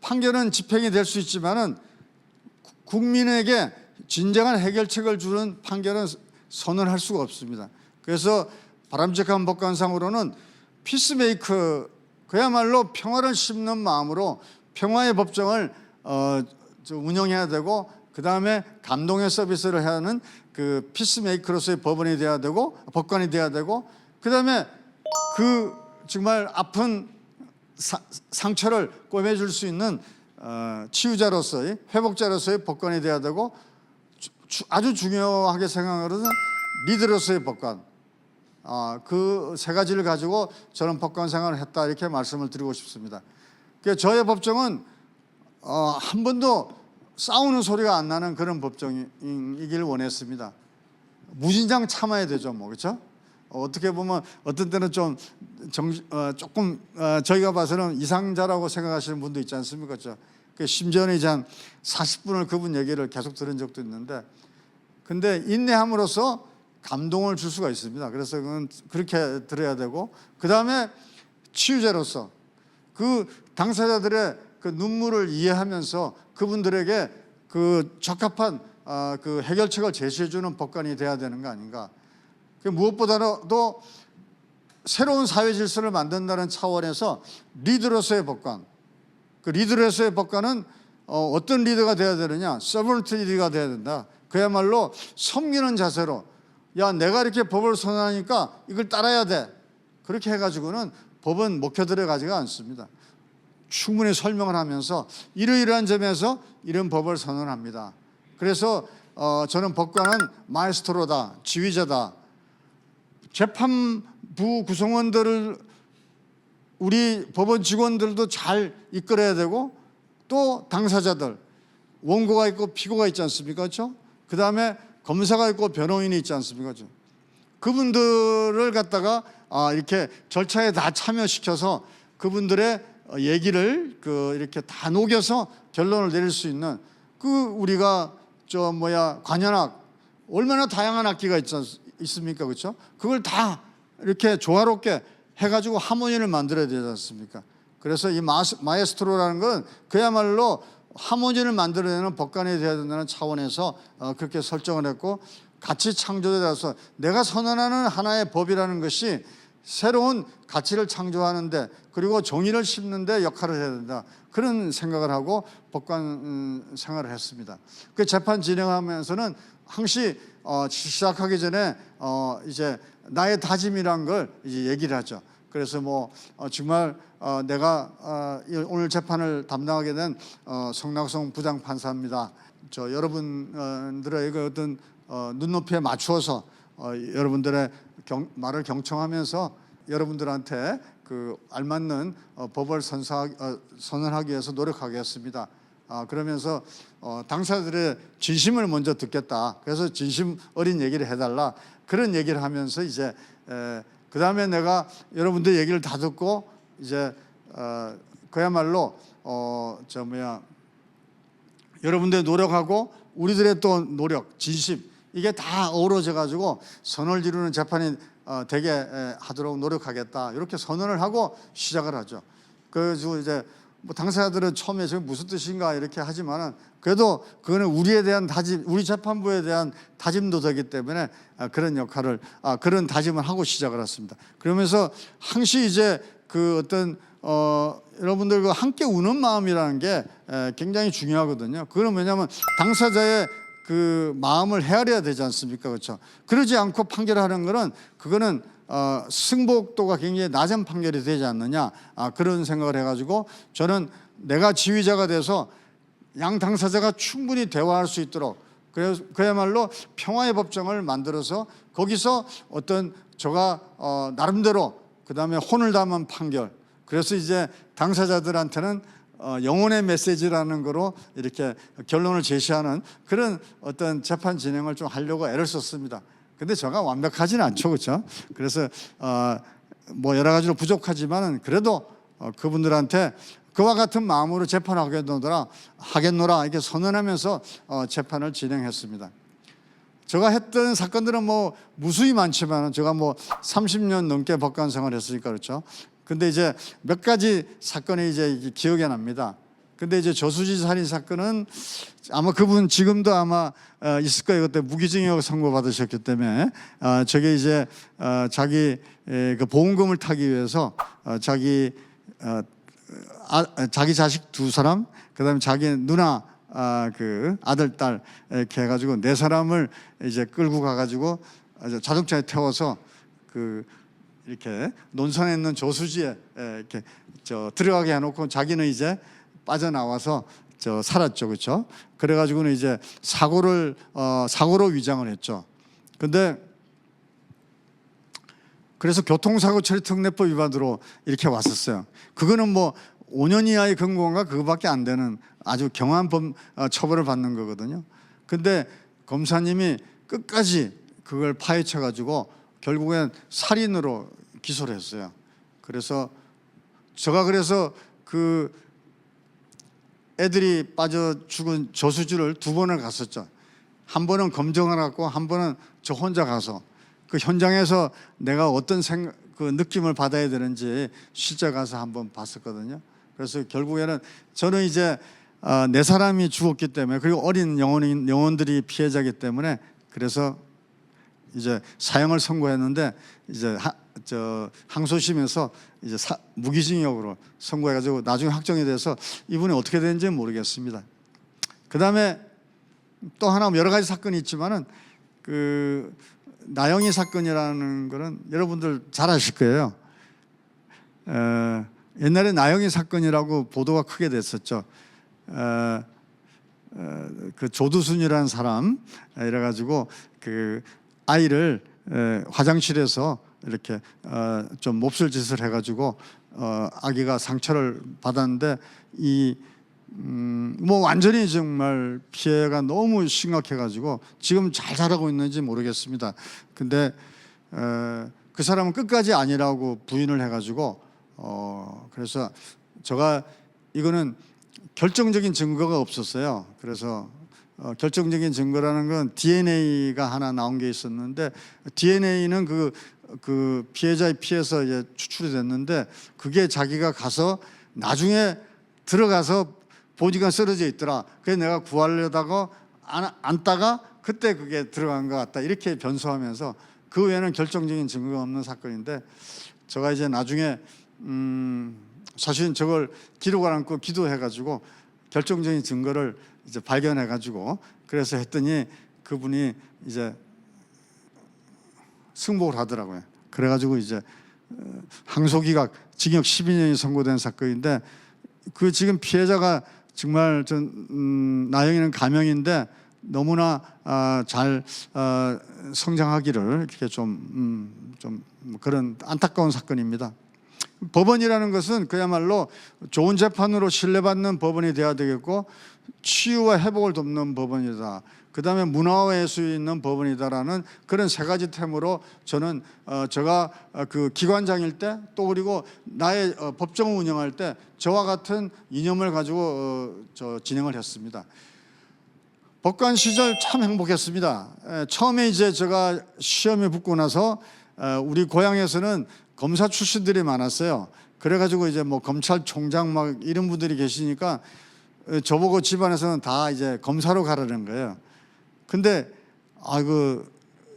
판결은 집행이 될 수 있지만은 국민에게 진정한 해결책을 주는 판결은 선언할 수가 없습니다. 그래서 바람직한 법관상으로는 피스메이커, 그야말로 평화를 심는 마음으로 평화의 법정을 운영해야 되고 그 다음에 감동의 서비스를 해야 하는 그 피스메이커로서의 법원이 돼야 되고 법관이 돼야 되고 그 다음에 그 정말 아픈 상처를 꿰매줄 수 있는 치유자로서의 회복자로서의 법관이 돼야 되고 아주 중요하게 생각하는 리더로서의 법관, 그 세 가지를 가지고 저는 법관 생활을 했다 이렇게 말씀을 드리고 싶습니다. 그러니까 저의 법정은 한 번도 싸우는 소리가 안 나는 그런 법정이길 원했습니다. 무진장 참아야 되죠, 뭐 그렇죠? 어떻게 보면 어떤 때는 좀 조금 저희가 봐서는 이상자라고 생각하시는 분도 있지 않습니까? 그렇죠? 심지어는 이제 한 40분을 그분 얘기를 계속 들은 적도 있는데, 근데 인내함으로써 감동을 줄 수가 있습니다. 그래서 그건 그렇게 들어야 되고, 그 다음에 치유자로서 그 당사자들의 그 눈물을 이해하면서 그분들에게 그 적합한 그 해결책을 제시해주는 법관이 돼야 되는 거 아닌가. 무엇보다도 새로운 사회 질서를 만든다는 차원에서 리더로서의 법관, 그 리더로서의 법관은 어떤 리더가 돼야 되느냐, 서번트 리더가 돼야 된다. 그야말로 섬기는 자세로, 야 내가 이렇게 법을 선언하니까 이걸 따라야 돼, 그렇게 해가지고는 법은 먹혀들어 가지가 않습니다. 충분히 설명을 하면서 이러이러한 점에서 이런 법을 선언합니다. 그래서 저는 법관은 마에스트로다, 지휘자다. 재판부 구성원들을, 우리 법원 직원들도 잘 이끌어야 되고, 또 당사자들, 원고가 있고 피고가 있지 않습니까? 그렇죠? 그 다음에 검사가 있고 변호인이 있지 않습니까? 그렇죠? 그분들을 갖다가 이렇게 절차에 다 참여시켜서 그분들의 얘기를 이렇게 다 녹여서 결론을 내릴 수 있는, 우리가 관현악, 얼마나 다양한 악기가 있습니까? 그렇죠? 그걸 다 이렇게 조화롭게 해가지고 하모니를 만들어야 되지 않습니까? 그래서 이 마에스트로라는 건 그야말로 하모니를 만들어내는 법관이 되어야 된다는 차원에서 그렇게 설정을 했고, 가치 창조에 대해서 내가 선언하는 하나의 법이라는 것이 새로운 가치를 창조하는데, 그리고 정의를 심는데 역할을 해야 된다, 그런 생각을 하고 법관 생활을 했습니다. 그 재판 진행하면서는 항시 시작하기 전에 이제 나의 다짐이란 걸 이제 얘기를 하죠. 그래서 정말 내가 오늘 재판을 담당하게 된 성낙송 부장판사입니다. 여러분들의 어떤 눈높이에 맞추어서 여러분들의 말을 경청하면서 여러분들한테 그 알맞는 법을 선언하기 위해서 노력하겠습니다. 그러면서 당사자들의 진심을 먼저 듣겠다. 그래서 진심 어린 얘기를 해달라, 그런 얘기를 하면서 이제 그 다음에 내가 여러분들 얘기를 다 듣고 이제 그야말로 여러분들 노력하고 우리들의 또 노력, 진심, 이게 다 어우러져 가지고 선을 이루는 재판이 되게 하도록 노력하겠다, 이렇게 선언을 하고 시작을 하죠. 그래서 이제 당사자들은 처음에 저게 무슨 뜻인가 이렇게 하지만은, 그래도 그거는 우리에 대한 다짐, 우리 재판부에 대한 다짐도 되기 때문에 그런 역할을, 그런 다짐을 하고 시작을 했습니다. 그러면서 항시 이제 그 어떤 여러분들과 함께 우는 마음이라는 게 굉장히 중요하거든요. 그건 왜냐하면 당사자의 그 마음을 헤아려야 되지 않습니까? 그렇죠? 그러지 않고 판결하는 거는, 그거는 승복도가 굉장히 낮은 판결이 되지 않느냐, 그런 생각을 해가지고 저는 내가 지휘자가 돼서 양 당사자가 충분히 대화할 수 있도록, 그야말로 평화의 법정을 만들어서 거기서 어떤 저가 나름대로 그 다음에 혼을 담은 판결, 그래서 이제 당사자들한테는 영혼의 메시지라는 거로 이렇게 결론을 제시하는 그런 어떤 재판 진행을 좀 하려고 애를 썼습니다. 근데 제가 완벽하지는 않죠, 그렇죠? 그래서 여러 가지로 부족하지만은 그래도 그분들한테 그와 같은 마음으로 재판하겠노라 이렇게 선언하면서 재판을 진행했습니다. 제가 했던 사건들은 무수히 많지만은 제가 30년 넘게 법관 생활을 했으니까 그렇죠. 근데 이제 몇 가지 사건이 이제 기억에 납니다. 근데 이제 저수지 살인 사건은 아마 그분 지금도 아마 있을 거예요. 그때 무기징역 선고 받으셨기 때문에 저게 이제 자기 그 보험금을 타기 위해서 자기 자식 2사람, 그다음에 자기 누나 그 아들 딸 이렇게 해가지고 4사람을 이제 끌고 가가지고 자동차에 태워서 이렇게 논산에 있는 저수지에 이렇게 들어가게 해놓고 자기는 이제 빠져나와서 살았죠, 그렇죠? 그래가지고는 이제 사고로 위장을 했죠. 근데 그래서 교통사고 처리 특례법 위반으로 이렇게 왔었어요. 그거는 뭐 5년 이하의 금고가 그거밖에 안 되는 아주 경한 처벌을 받는 거거든요. 근데 검사님이 끝까지 그걸 파헤쳐 가지고 결국엔 살인으로 기소를 했어요. 그래서 그 애들이 빠져 죽은 저수지를 2번을 갔었죠. 한 번은 검정을 갔고 한 번은 저 혼자 가서 그 현장에서 내가 어떤 그 느낌을 받아야 되는지 실제 가서 한번 봤었거든요. 그래서 결국에는 저는 이제 4사람이 죽었기 때문에, 그리고 어린 영혼들이 피해자이기 때문에, 그래서 이제 사형을 선고했는데 이제 항소심에서 이제 무기징역으로 선고해가지고 나중에 확정이 돼서 이분이 어떻게 되는지는 모르겠습니다. 그다음에 또 하나 여러 가지 사건이 있지만은 그 나영이 사건이라는 거는 여러분들 잘 아실 거예요. 옛날에 나영이 사건이라고 보도가 크게 됐었죠. 그 조두순이라는 사람 이래가지고 그 아이를 화장실에서 이렇게 좀 몹쓸 짓을 해가지고 아기가 상처를 받았는데 뭐 완전히 정말 피해가 너무 심각해가지고 지금 잘 자라고 있는지 모르겠습니다. 근데 그 사람은 끝까지 아니라고 부인을 해가지고 그래서 제가 이거는 결정적인 증거가 없었어요. 그래서 결정적인 증거라는 건 DNA가 하나 나온 게 있었는데, DNA는 그 피해자의 피에서 이제 추출이 됐는데, 그게 자기가 가서 나중에 들어가서 보니까 쓰러져 있더라. 그래서 내가 구하려다가 앉다가 그때 그게 들어간 것 같다, 이렇게 변소하면서 그 외에는 결정적인 증거가 없는 사건인데, 제가 이제 나중에 사실은 저걸 기록을 않고 기도해가지고 결정적인 증거를 이제 발견해가지고 그래서 했더니 그분이 이제 승복을 하더라고요. 그래가지고 이제 항소기각 징역 12년이 선고된 사건인데, 그 지금 피해자가 정말 나영이는 가명인데 너무나 잘 성장하기를 이렇게 좀 그런 안타까운 사건입니다. 법원이라는 것은 그야말로 좋은 재판으로 신뢰받는 법원이 돼야 되겠고, 치유와 회복을 돕는 법원이다, 그 다음에 문화와 예술이 있는 법원이다라는 그런 3가지 템으로 저는 제가 그 기관장일 때, 또 그리고 나의 법정을 운영할 때 저와 같은 이념을 가지고 진행을 했습니다. 법관 시절 참 행복했습니다. 처음에 이제 제가 시험에 붙고 나서 우리 고향에서는 검사 출신들이 많았어요. 그래가지고 이제 뭐 검찰총장 막 이런 분들이 계시니까 저보고 집안에서는 다 이제 검사로 가라는 거예요. 근데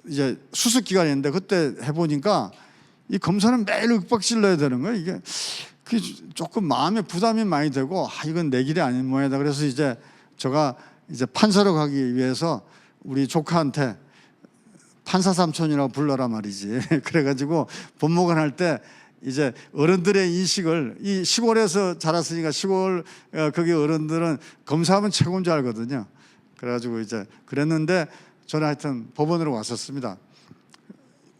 이제 수습 기간이었는데 그때 해보니까 이 검사는 매일 윽박질러야 되는 거예요. 이게 조금 마음에 부담이 많이 되고 이건 내 길이 아닌 모양이다. 그래서 이제 제가 이제 판사로 가기 위해서 우리 조카한테 판사 삼촌이라고 불러라 말이지. 그래가지고 법무관 할 때 이제 어른들의 인식을, 이 시골에서 자랐으니까 시골 거기 어른들은 검사하면 최고인 줄 알거든요. 그래가지고 이제 그랬는데 저는 하여튼 법원으로 왔었습니다.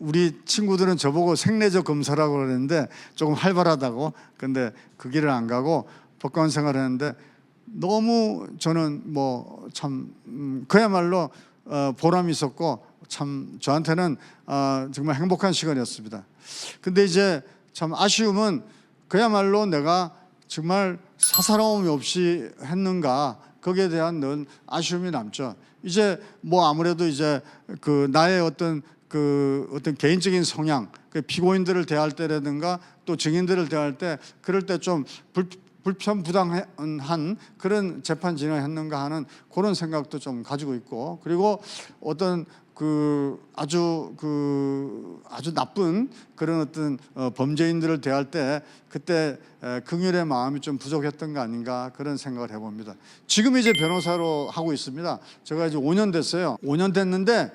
우리 친구들은 저보고 생례적 검사라고 그랬는데 조금 활발하다고. 근데 그 길을 안 가고 법관 생활을 했는데 너무 저는 뭐 참 그야말로 보람이 있었고 참 저한테는 정말 행복한 시간이었습니다. 근데 이제 참 아쉬움은 그야말로 내가 정말 사사로움이 없이 했는가, 거기에 대한 늘 아쉬움이 남죠. 이제 뭐 아무래도 이제 그 나의 어떤 개인적인 성향, 그 피고인들을 대할 때라든가 또 증인들을 대할 때 그럴 때 좀 불편부당한 그런 재판 진행을 했는가 하는 그런 생각도 좀 가지고 있고, 그리고 어떤 아주 나쁜 그런 어떤 범죄인들을 대할 때 그때 긍휼의 마음이 좀 부족했던 거 아닌가, 그런 생각을 해봅니다. 지금 이제 변호사로 하고 있습니다. 제가 이제 5년 됐어요. 5년 됐는데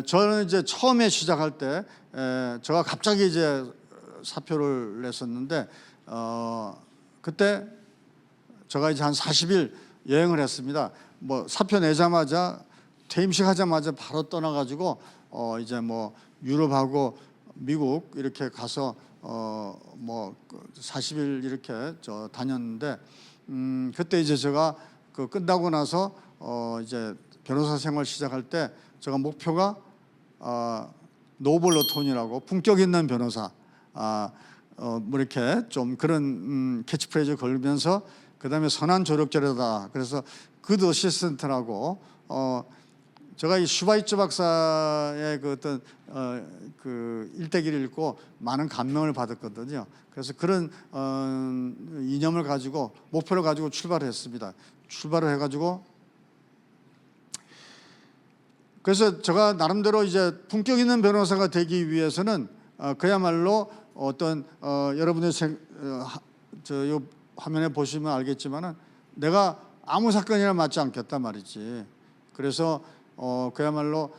저는 이제 처음에 시작할 때 제가 갑자기 이제 사표를 냈었는데 그때 제가 이제 한 40일 여행을 했습니다. 뭐 사표 내자마자 퇴임식 하자마자 바로 떠나가지고 이제 뭐 유럽하고 미국 이렇게 가서 뭐 40일 이렇게 다녔는데 그때 이제 제가 그 끝나고 나서 이제 변호사 생활 시작할 때 제가 목표가 노블러톤이라고 품격 있는 변호사 뭐 이렇게 좀 그런 캐치프레이즈 걸면서 그다음에 선한 조력자료다. 그래서 굿 어시스턴트라고 제가 이 슈바이처 박사의 그 어떤 그 일대기를 읽고 많은 감명을 받았거든요. 그래서 그런 이념을 가지고 목표를 가지고 출발을 했습니다. 출발을 해가지고 그래서 제가 나름대로 이제 품격 있는 변호사가 되기 위해서는 그야말로 어떤 여러분들 요 화면에 보시면 알겠지만은 내가 아무 사건이나 맞지 않겠다 말이지. 그래서 그야말로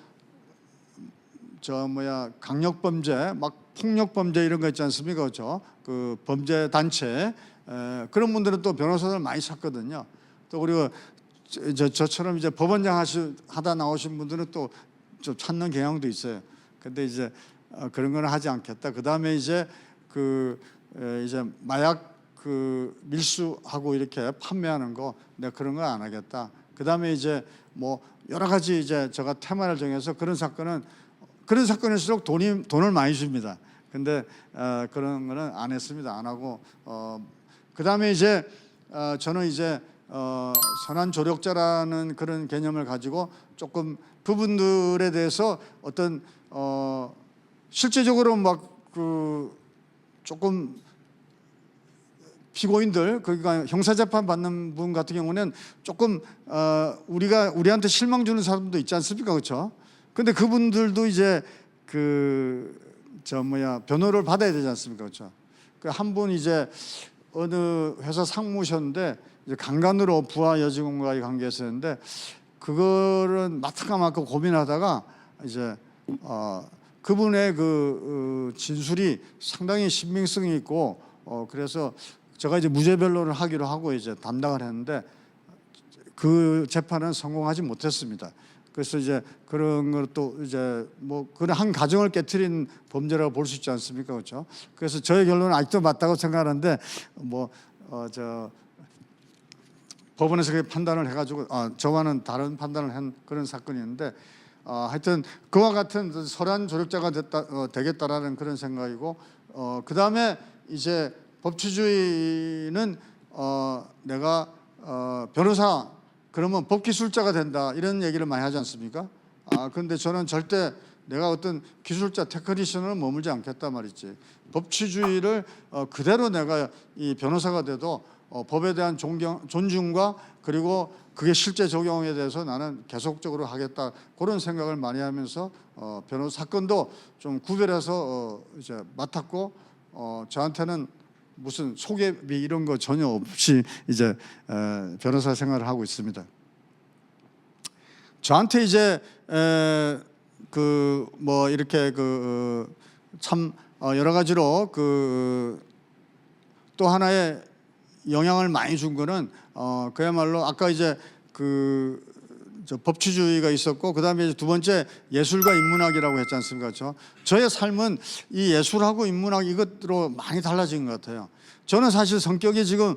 강력 범죄, 막 폭력 범죄 이런 거 있지 않습니까, 그렇죠? 그 범죄 단체 그런 분들은 또 변호사들 많이 찾거든요. 또 그리고 저처럼 이제 법원장 하다 나오신 분들은 또 좀 찾는 경향도 있어요. 근데 이제 그런 거는 하지 않겠다. 그 다음에 이제 이제 마약 밀수하고 이렇게 판매하는 거 내가 그런 거 안 하겠다. 그 다음에 이제 뭐 여러 가지 이제 제가 테마를 정해서 그런 사건일수록 돈을 많이 줍니다. 근데 그런 거는 안 했습니다. 안 하고 그 다음에 이제 저는 이제 선한 조력자라는 그런 개념을 가지고 조금 그분들에 대해서 어떤 실제적으로 막 조금 피고인들 그러니까 형사재판 받는 분 같은 경우는 조금 우리한테 실망 주는 사람도 있지 않습니까, 그렇죠? 근데 그분들도 이제 변호를 받아야 되지 않습니까, 그렇죠? 한 분 이제 어느 회사 상무셨는데 이제 강간으로 부하 여직원과의 관계였었는데 그거를 맡아가 맡고 고민하다가 이제 그분의 그 진술이 상당히 신빙성이 있고 그래서 제가 이제 무죄 변론을 하기로 하고 이제 담당을 했는데 그 재판은 성공하지 못했습니다. 그래서 이제 그런 것도 이제 뭐 그런 한 가정을 깨트린 범죄라고 볼 수 있지 않습니까, 그렇죠? 그래서 저의 결론은 아직도 맞다고 생각하는데 법원에서 그렇게 판단을 해가지고 저와는 다른 판단을 한 그런 사건이었는데 하여튼 그와 같은 선한 조력자가 되겠다라는 그런 생각이고 그 다음에 이제 법치주의는 내가 변호사 그러면 법기술자가 된다 이런 얘기를 많이 하지 않습니까? 그런데 저는 절대 내가 어떤 기술자 테크니션으로 머물지 않겠다 말이지. 법치주의를 그대로 내가 이 변호사가 돼도 법에 대한 존중과 그리고 그게 실제 적용에 대해서 나는 계속적으로 하겠다 그런 생각을 많이 하면서 변호사 사건도 좀 구별해서 이제 맡았고 저한테는 무슨 소개비 이런 거 전혀 없이 이제 변호사 생활을 하고 있습니다. 저한테 이제 뭐 이렇게 참 여러 가지로 또 하나의 영향을 많이 준 거는 그야말로 아까 이제 법치주의가 있었고 그다음에 두 번째 예술과 인문학이라고 했지 않습니까? 저의 삶은 이 예술하고 인문학 이것으로 많이 달라진 것 같아요. 저는 사실 성격이 지금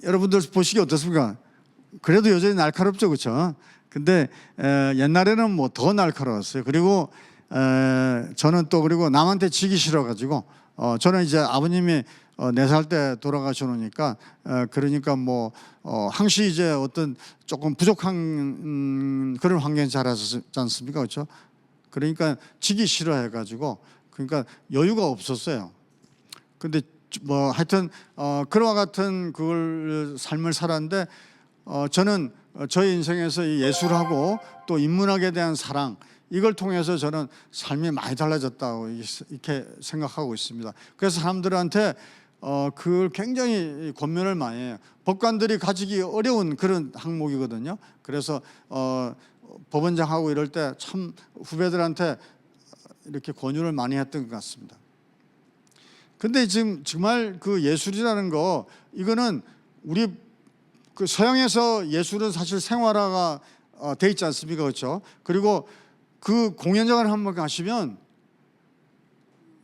여러분들 보시기 어떻습니까? 그래도 여전히 날카롭죠, 그렇죠? 근데 옛날에는 뭐 더 날카로웠어요. 그리고 저는 또 그리고 남한테 지기 싫어가지고 저는 이제 아버님이 4살 때 돌아가셔놓으니까 그러니까 뭐 항시 이제 어떤 조금 부족한 그런 환경에 자랐지 않습니까, 그렇죠? 그러니까 지기 싫어해가지고 그러니까 여유가 없었어요. 근데 뭐 하여튼 그와 같은 그걸 삶을 살았는데 저는 저의 인생에서 이 예술하고 또 인문학에 대한 사랑 이걸 통해서 저는 삶이 많이 달라졌다고 이렇게 생각하고 있습니다. 그래서 사람들한테 그걸 굉장히 권면을 많이 해요. 법관들이 가지기 어려운 그런 항목이거든요. 그래서 법원장하고 이럴 때 참 후배들한테 이렇게 권유를 많이 했던 것 같습니다. 근데 지금 정말 그 예술이라는 거 이거는 우리 그 서양에서 예술은 사실 생활화가 돼 있지 않습니까? 그렇죠? 그리고 그 공연장을 한번 가시면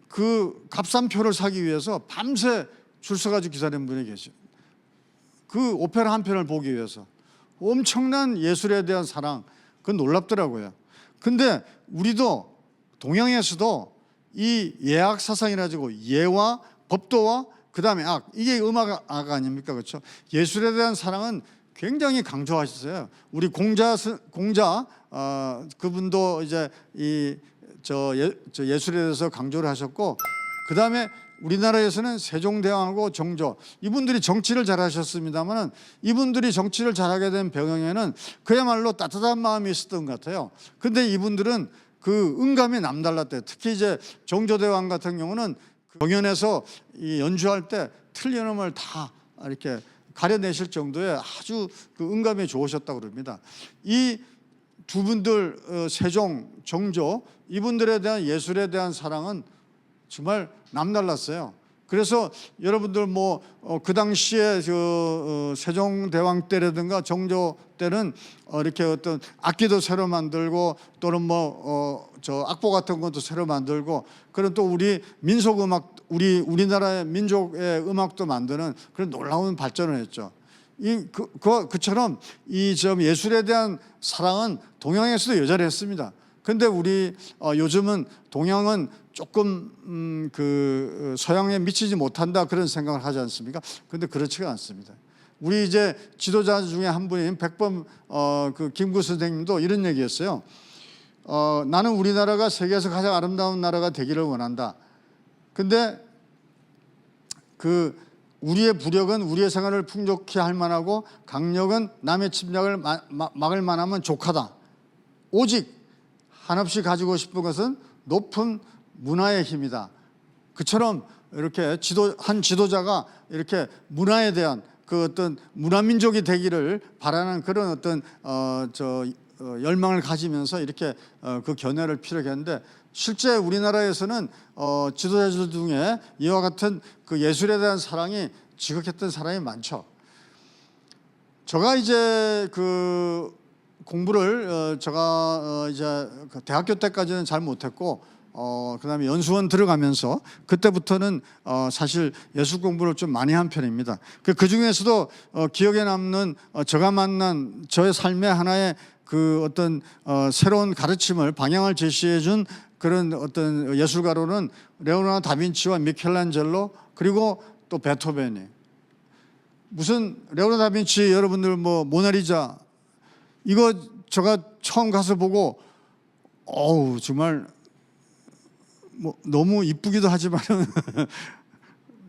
그 값싼 표를 사기 위해서 밤새 줄 서가지고 기다리는 분이 계셔요. 그 오페라 한 편을 보기 위해서. 엄청난 예술에 대한 사랑, 그건 놀랍더라고요. 근데 우리도 동양에서도 이 예악 사상이라 가지고 예와 법도와 그다음에 악, 이게 음악 아닙니까? 그렇죠? 예술에 대한 사랑은 굉장히 강조하셨어요. 우리 공자 그분도 이제 예술에 대해서 강조를 하셨고, 그다음에 우리나라에서는 세종대왕하고 정조, 이분들이 정치를 잘하셨습니다만은 이분들이 정치를 잘하게 된 배경에는 그야말로 따뜻한 마음이 있었던 것 같아요. 근데 이분들은 그 음감이 남달랐대요. 특히 이제 정조대왕 같은 경우는 공연에서 이 연주할 때 틀린 음을 다 이렇게 가려내실 정도의 아주 그 음감이 좋으셨다고 그럽니다. 이 두 분들 세종, 정조, 이분들에 대한 예술에 대한 사랑은 정말 남달랐어요. 그래서 여러분들 뭐 그 당시에 세종대왕 때라든가 정조 때는 이렇게 어떤 악기도 새로 만들고 또는 악보 같은 것도 새로 만들고, 그런 또 우리 민속 음악, 우리나라의 민족의 음악도 만드는 그런 놀라운 발전을 했죠. 그처럼 이 예술에 대한 사랑은 동양에서도 여전히 했습니다. 근데 우리 요즘은 동양은 조금 그 서양에 미치지 못한다 그런 생각을 하지 않습니까? 근데 그렇지가 않습니다. 우리 이제 지도자 중에 한 분인 백범 그 김구 선생님도 이런 얘기했어요. 나는 우리나라가 세계에서 가장 아름다운 나라가 되기를 원한다. 근데 우리의 부력은 우리의 생활을 풍족히 할 만하고 강력은 남의 침략을 막을 만하면 족하다. 오직 한없이 가지고 싶은 것은 높은 문화의 힘이다. 그처럼 이렇게 한 지도자가 이렇게 문화에 대한 그 어떤 문화민족이 되기를 바라는 그런 어떤 열망을 가지면서 이렇게 그 견해를 피력했는데, 실제 우리나라에서는 지도자들 중에 이와 같은 그 예술에 대한 사랑이 지극했던 사람이 많죠. 제가 이제 그 공부를 제가 이제 대학교 때까지는 잘 못했고, 그다음에 연수원 들어가면서 그때부터는 사실 예술 공부를 좀 많이 한 편입니다. 그 중에서도 기억에 남는 제가 만난 저의 삶의 하나의 그 어떤 새로운 가르침을 방향을 제시해준 그런 어떤 예술가로는 레오나르도 다빈치와 미켈란젤로, 그리고 또 베토벤이. 무슨 레오나르도 다빈치 여러분들 뭐 모나리자 이거 제가 처음 가서 보고 정말 뭐 너무 이쁘기도 하지만은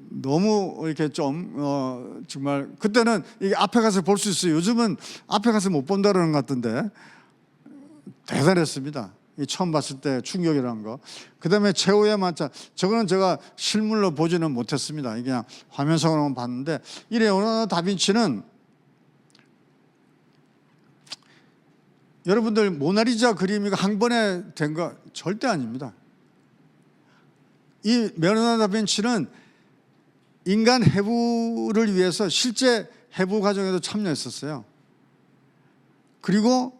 너무 이렇게 좀 정말 그때는 이게 앞에 가서 볼 수 있어요. 요즘은 앞에 가서 못 본다는 것 같던데 대단했습니다. 처음 봤을 때 충격이라는 거. 그다음에 최후의 만찬, 저거는 제가 실물로 보지는 못했습니다. 그냥 화면상으로만 봤는데, 이 레오나르도 다빈치는 여러분들 모나리자 그림이 한 번에 된 거 절대 아닙니다. 이 레오나르도 다빈치는 인간 해부를 위해서 실제 해부 과정에도 참여했었어요. 그리고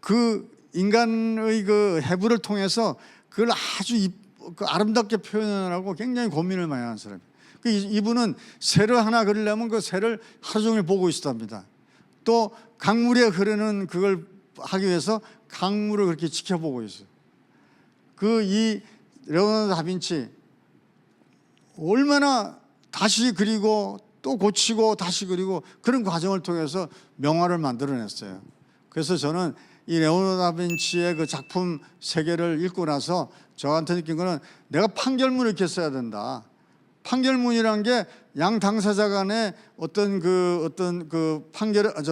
그 인간의 그 해부를 통해서 그걸 아주 아름답게 표현하라고 굉장히 고민을 많이 하는 사람이에요. 이분은 새를 하나 그리려면 그 새를 하루 종일 보고 있었답니다. 또 강물에 흐르는 그걸 하기 위해서 강물을 그렇게 지켜보고 있어요. 이 레오나르도 다빈치 얼마나 다시 그리고 또 고치고 다시 그리고 그런 과정을 통해서 명화를 만들어냈어요. 그래서 저는 이 레오나르도 다빈치의 그 작품 세계를 읽고 나서 저한테 느낀 거는 내가 판결문을 이렇게 써야 된다. 판결문이란 게 양 당사자 간의 어떤 그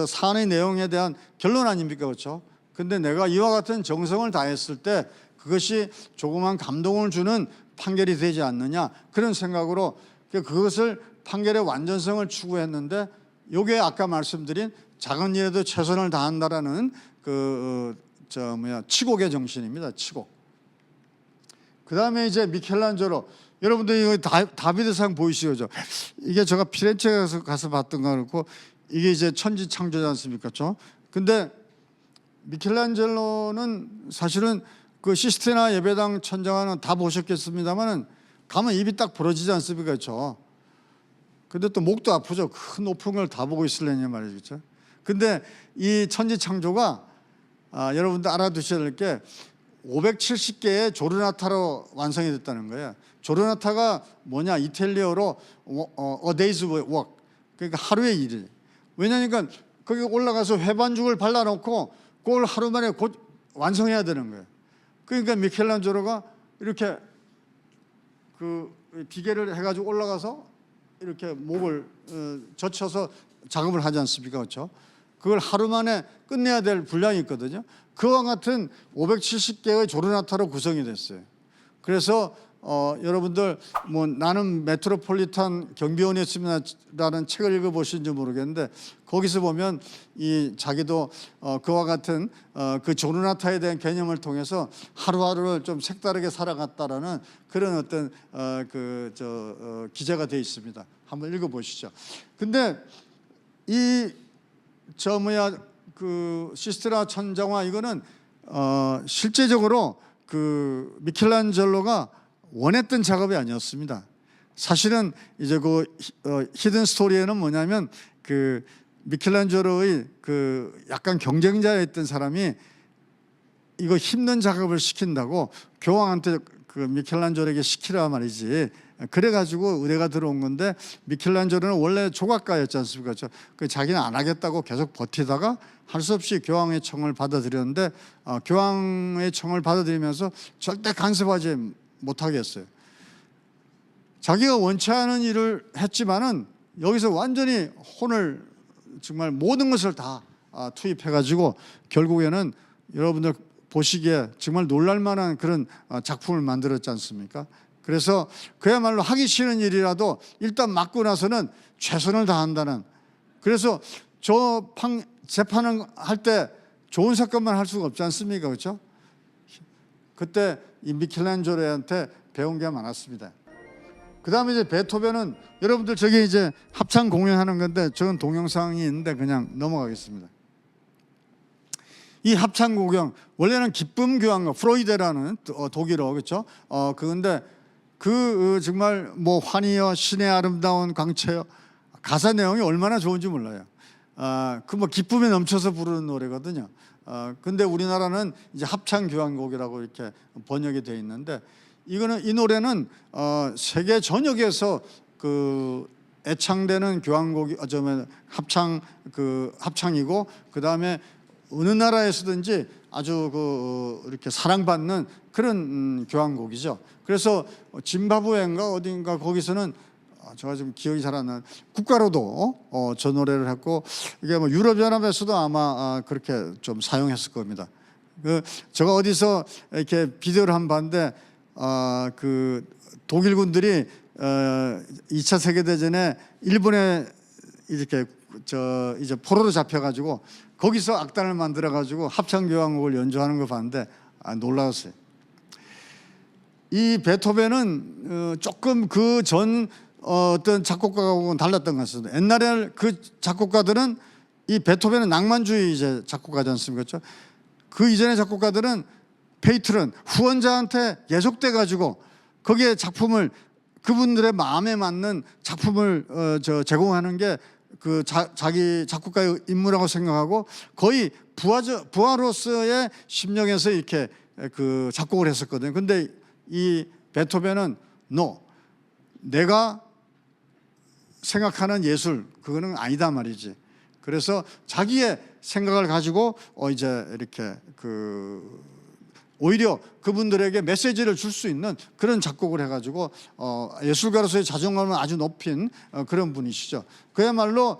사안의 내용에 대한 결론 아닙니까? 그렇죠? 근데 내가 이와 같은 정성을 다했을 때 그것이 조그만 감동을 주는 판결이 되지 않느냐, 그런 생각으로 그것을 판결의 완전성을 추구했는데, 요게 아까 말씀드린 작은 일에도 최선을 다한다라는 치곡의 정신입니다. 치곡. 그 다음에 이제 미켈란젤로, 여러분들 이거 다비드상 보이시죠? 이게 제가 피렌체 가서 봤던 거 그렇고, 이게 이제 천지창조지 않습니까? 그렇죠? 근데 미켈란젤로는 사실은 그 시스티나 예배당 천장화는 다 보셨겠습니다만은 가면 입이 딱 부러지지 않습니까? 그렇죠? 근데 또 목도 아프죠. 큰 높은 걸 다 보고 있으려니 말이죠. 그렇죠? 근데 이 천지창조가 여러분들 알아두셔야 될 게 570개의 조르나타로 완성이 됐다는 거예요. 조르나타가 뭐냐? 이탈리아어로 a day's work. 그러니까 하루의 일. 왜냐니까 거기 올라가서 회반죽을 발라놓고 그걸 하루 만에 곧 완성해야 되는 거예요. 그러니까 미켈란젤로가 이렇게 그 기계를 해가지고 올라가서 이렇게 목을 젖혀서 작업을 하지 않습니까? 그렇죠? 그걸 하루 만에 끝내야 될 분량이 있거든요. 그와 같은 570개의 조르나타로 구성이 됐어요. 그래서 여러분들 뭐 나는 메트로폴리탄 경비원이었습니다라는 책을 읽어보신지 모르겠는데 거기서 보면 이 자기도 그와 같은 그 조르나타에 대한 개념을 통해서 하루하루를 좀 색다르게 살아갔다라는 그런 어떤 기재가 되어 있습니다. 한번 읽어보시죠. 근데 그 시스테라 천장화 이거는 실제적으로 그 미켈란젤로가 원했던 작업이 아니었습니다. 사실은 이제 그 히든 스토리에는 뭐냐면 그 미켈란젤로의 그 약간 경쟁자였던 사람이 이거 힘든 작업을 시킨다고 교황한테 그 미켈란젤로에게 시키라 말이지. 그래가지고 의뢰가 들어온 건데 미켈란젤로는 원래 조각가였지 않습니까? 그 자기는 안 하겠다고 계속 버티다가 할 수 없이 교황의 청을 받아들였는데 교황의 청을 받아들이면서 절대 간섭하지 못하겠어요. 자기가 원치 않은 일을 했지만은 여기서 완전히 혼을 정말 모든 것을 다 투입해가지고 결국에는 여러분들 보시기에 정말 놀랄만한 그런 작품을 만들었지 않습니까? 그래서 그야말로 하기 싫은 일이라도 일단 맡고 나서는 최선을 다한다는. 그래서 재판을 할 때 좋은 사건만 할 수가 없지 않습니까? 그렇죠? 그때 이 미켈란젤로한테 배운 게 많았습니다. 그 다음에 이제 베토벤은 여러분들 저기 이제 합창 공연하는 건데 저건 동영상이 있는데 그냥 넘어가겠습니다. 이 합창 공연 원래는 기쁨 교향가 프로이데라는 독일어 그렇죠? 그건데 정말 뭐 환희여 신의 아름다운 광채여 가사 내용이 얼마나 좋은지 몰라요. 그 뭐 기쁨에 넘쳐서 부르는 노래거든요. 근데 우리나라는 이제 합창 교향곡이라고 이렇게 번역이 되어 있는데 이 노래는 세계 전역에서 그 애창되는 교향곡이 합창이고 그 다음에 어느 나라에서든지 아주 이렇게 사랑받는 그런 교향곡이죠. 그래서 짐바브웨인가 어딘가 거기서는 제가 지금 기억이 잘 안 나는 국가로도 저 노래를 했고 이게 뭐 유럽연합에서도 아마 그렇게 좀 사용했을 겁니다. 제가 어디서 이렇게 비디오를 한 봤는데 그 독일군들이 2차 세계대전에 일본에 이렇게 이제 포로로 잡혀가지고 거기서 악단을 만들어가지고 합창교향곡을 연주하는 걸 봤는데 놀라웠어요. 이 베토벤은 조금 그 전 어떤 작곡가하고는 달랐던 것 같습니다. 옛날에 그 작곡가들은 이 베토벤은 낭만주의 이제 작곡가지 않습니까? 그렇죠? 그 이전의 작곡가들은 페이트런 후원자한테 예속돼 가지고 거기에 작품을 그분들의 마음에 맞는 작품을 제공하는 게 그 자기 작곡가의 임무라고 생각하고 거의 부하로서의 심령에서 이렇게 그 작곡을 했었거든요. 근데 이 베토벤은 내가 생각하는 예술 그거는 아니다 말이지. 그래서 자기의 생각을 가지고 이제 이렇게 오히려 그분들에게 메시지를 줄 수 있는 그런 작곡을 해가지고 예술가로서의 자존감을 아주 높인 그런 분이시죠. 그야말로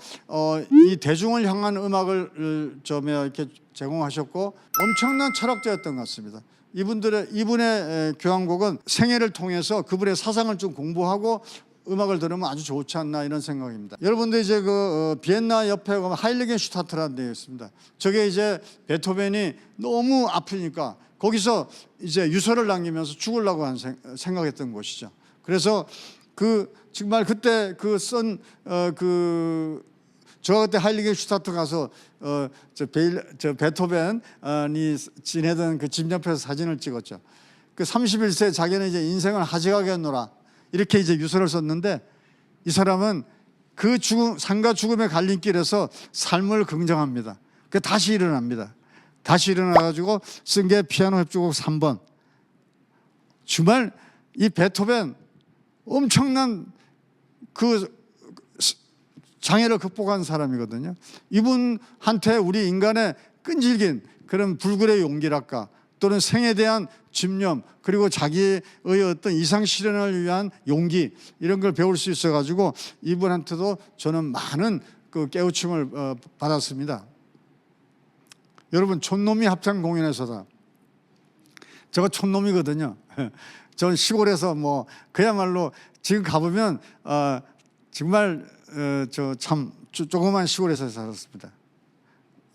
이 대중을 향한 음악을 이렇게 제공하셨고 엄청난 철학자였던 것 같습니다. 이분의 교향곡은 생애를 통해서 그분의 사상을 좀 공부하고 음악을 들으면 아주 좋지 않나 이런 생각입니다. 여러분들 이제 비엔나 옆에 가면 하일리겐슈타트라는 데가 있습니다. 저게 이제 베토벤이 너무 아프니까 거기서 이제 유서를 남기면서 죽으려고 생각했던 곳이죠. 그래서 정말 그때 쓴 저 그때 하일리겐슈타트 가서 저 베토벤이 지내던 그 집 옆에서 사진을 찍었죠. 그 31세 자기는 이제 인생을 하직하겠노라 이렇게 이제 유서를 썼는데, 이 사람은 그 삶과 죽음의 갈림길에서 삶을 긍정합니다. 그 다시 일어납니다. 다시 일어나가지고 쓴 게 피아노 협주곡 3번. 정말 이 베토벤 엄청난 그 장애를 극복한 사람이거든요. 이분한테 우리 인간의 끈질긴 그런 불굴의 용기랄까, 또는 생에 대한 집념, 그리고 자기의 어떤 이상 실현을 위한 용기, 이런 걸 배울 수 있어가지고 이분한테도 저는 많은 그 깨우침을 받았습니다. 여러분, 촌놈이 합창 공연에서다. 저거 촌놈이거든요. 전 시골에서 뭐 그야말로 지금 가보면 정말 저 참 조그만 시골에서 살았습니다.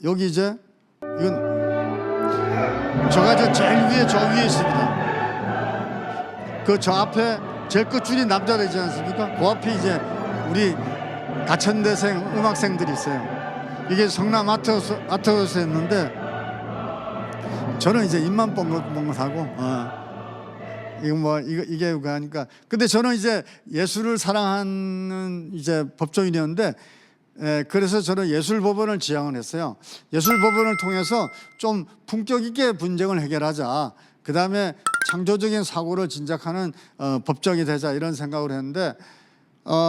여기 이제 이건 저가 저 제일 위에 저 위에 있습니다. 그 저 앞에 제일 끝줄이 남자들이지 않습니까? 그 앞에 이제 우리 가천대생 음악생들이 있어요. 이게 성남 아트하우스였는데 저는 이제 입만 뻥긋뻥긋하고 이거 뭐 이게 하니까. 근데 저는 이제 예술을 사랑하는 이제 법조인이었는데, 그래서 저는 예술법원을 지향을 했어요. 예술법원을 통해서 좀 품격 있게 분쟁을 해결하자, 그 다음에 창조적인 사고를 진작하는 법정이 되자, 이런 생각을 했는데,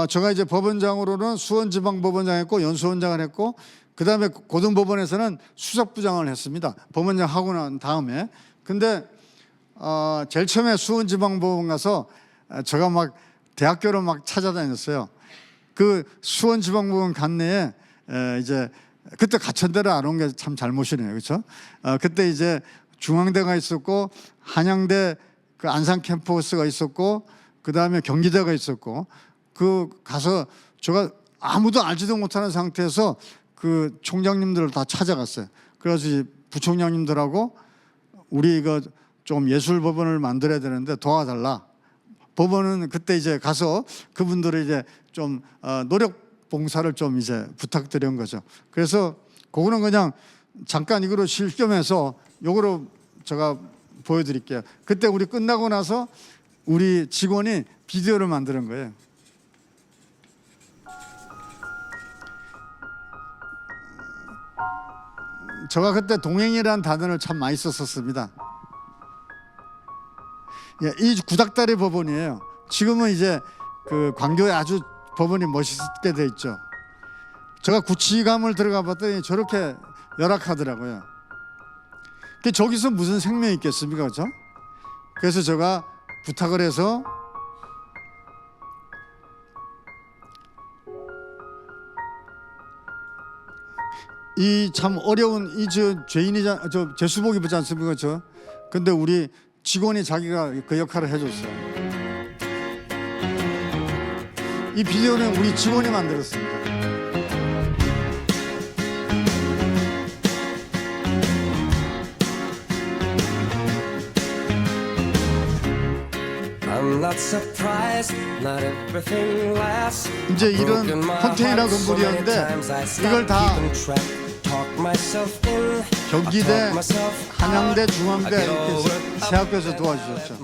제가 이제 법원장으로는 수원지방법원장 했고 연수원장을 했고, 그 다음에 고등법원에서는 수석부장을 했습니다. 법원장 하고 난 다음에. 근데 제일 처음에 수원지방법원 가서 제가 막 대학교를 막 찾아다녔어요. 그 수원지방법원 간내에 이제 그때 가천대를 안 온 게 참 잘못이네요, 그렇죠? 그때 이제 중앙대가 있었고, 한양대 그 안산 캠퍼스가 있었고, 그 다음에 경기대가 있었고, 그 가서 제가 아무도 알지도 못하는 상태에서 그 총장님들을 다 찾아갔어요. 그래서 부총장님들하고 우리 이거 좀 예술법원을 만들어야 되는데 도와달라. 법원은 그때 이제 가서 그분들을 이제 좀 노력 봉사를 좀 이제 부탁드린 거죠. 그래서 그거는 그냥 잠깐 이거로 실겸해서 요거로 제가 보여드릴게요. 그때 우리 끝나고 나서 우리 직원이 비디오를 만드는 거예요. 제가 그때 동행이라는 단어를 참 많이 썼었습니다. 이 구닥다리 법원이에요. 지금은 이제 그 광교에 아주 법원이 멋있게 돼 있죠. 제가 구치감을 들어가 봤더니 저렇게 열악하더라고요. 저기서 무슨 생명이 있겠습니까, 그렇죠? 그래서 제가 부탁을 해서 이 참 어려운 이 죄인이 저 제수복 입었지 않습니까, 저? 근데 우리 직원이 자기가 그 역할을 해줬어요. 이 비디오는 우리 직원이 만들었습니다. 이제 이런 컨테이너 건물이었는데 이걸 다 경기대, 한양대, 중앙대 이렇게 세 학교에서 도와주셨죠.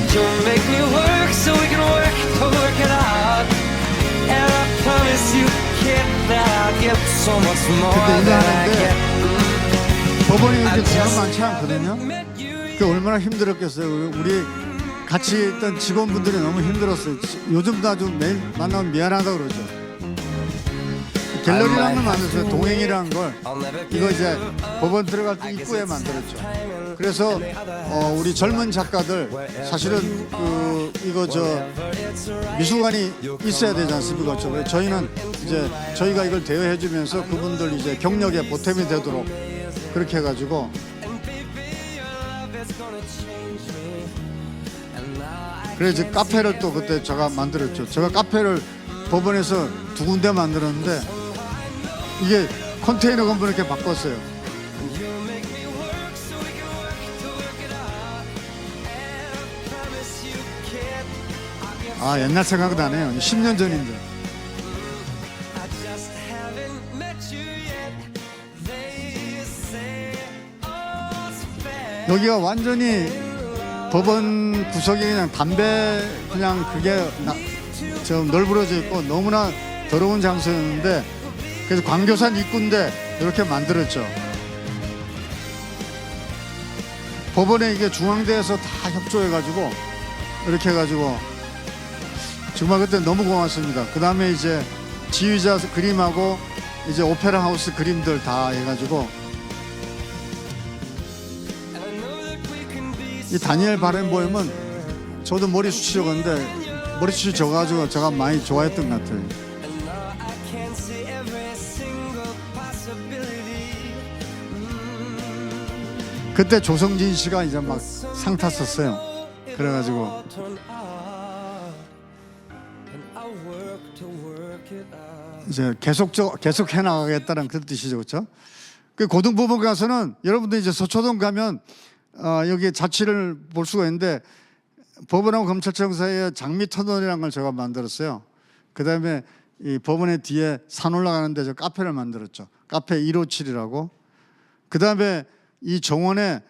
You'll make me work so we can work to work it out. And I promise you, kid, that I'll give so much more than I get. 법원이 이렇게 지원 많지 않거든요. 그 얼마나 힘들었겠어요. 우리 같이 있던 직원분들이 너무 힘들었어요. 요즘도 아주 매일 만나면 미안하다고 그러죠. 갤러리라는 걸 만들었어요. 동행이라는 걸. 이거 이제 법원 들어갈 때 입구에 만들었죠. 그래서 우리 젊은 작가들 사실은 이거 미술관이 있어야 되지 않습니까? 그래서 저희는 이제 저희가 이걸 대여해주면서 그분들 이제 경력에 보탬이 되도록 그렇게 해가지고. 그래서 이제 카페를 또 그때 제가 만들었죠. 제가 카페를 법원에서 2군데 만들었는데 이게 컨테이너 건물 이렇게 바꿨어요. 아, 옛날 생각나네요. 10년 전인데. I just haven't met you yet. They say all's fair. 여기가 완전히 법원 구석이 그냥 담배 그냥 그게 좀 널브러져 있고 너무나 더러운 장소였는데 그래서 광교산 입구인데 이렇게 만들었죠. 법원에 이게 중앙대에서 다 협조해가지고 이렇게 해가지고 정말 그때 너무 고맙습니다. 그 다음에 이제 지휘자 그림하고 이제 오페라 하우스 그림들 다 해가지고 이 다니엘 바렌보임은 저도 머리숱이 적었는데 머리숱이 적어가지고 제가 많이 좋아했던 것 같아요. And now I can see every single possibility. 그때 조성진 씨가 이제 막 상 탔었어요. 그래가지고 Turn out, and I work to work it out. 이제 계속 해나가겠다는 그 뜻이죠, 그렇죠? 그 고등법원 가서는 여러분들 이제 서초동 가면 여기 자치를 볼 수가 있는데 법원하고 검찰청 사이에 장미 터널이라는 걸 제가 만들었어요. 그 다음에 이 법원의 뒤에 산 올라가는데 저 카페를 만들었죠. 카페 157이라고. 그 다음에 이 정원의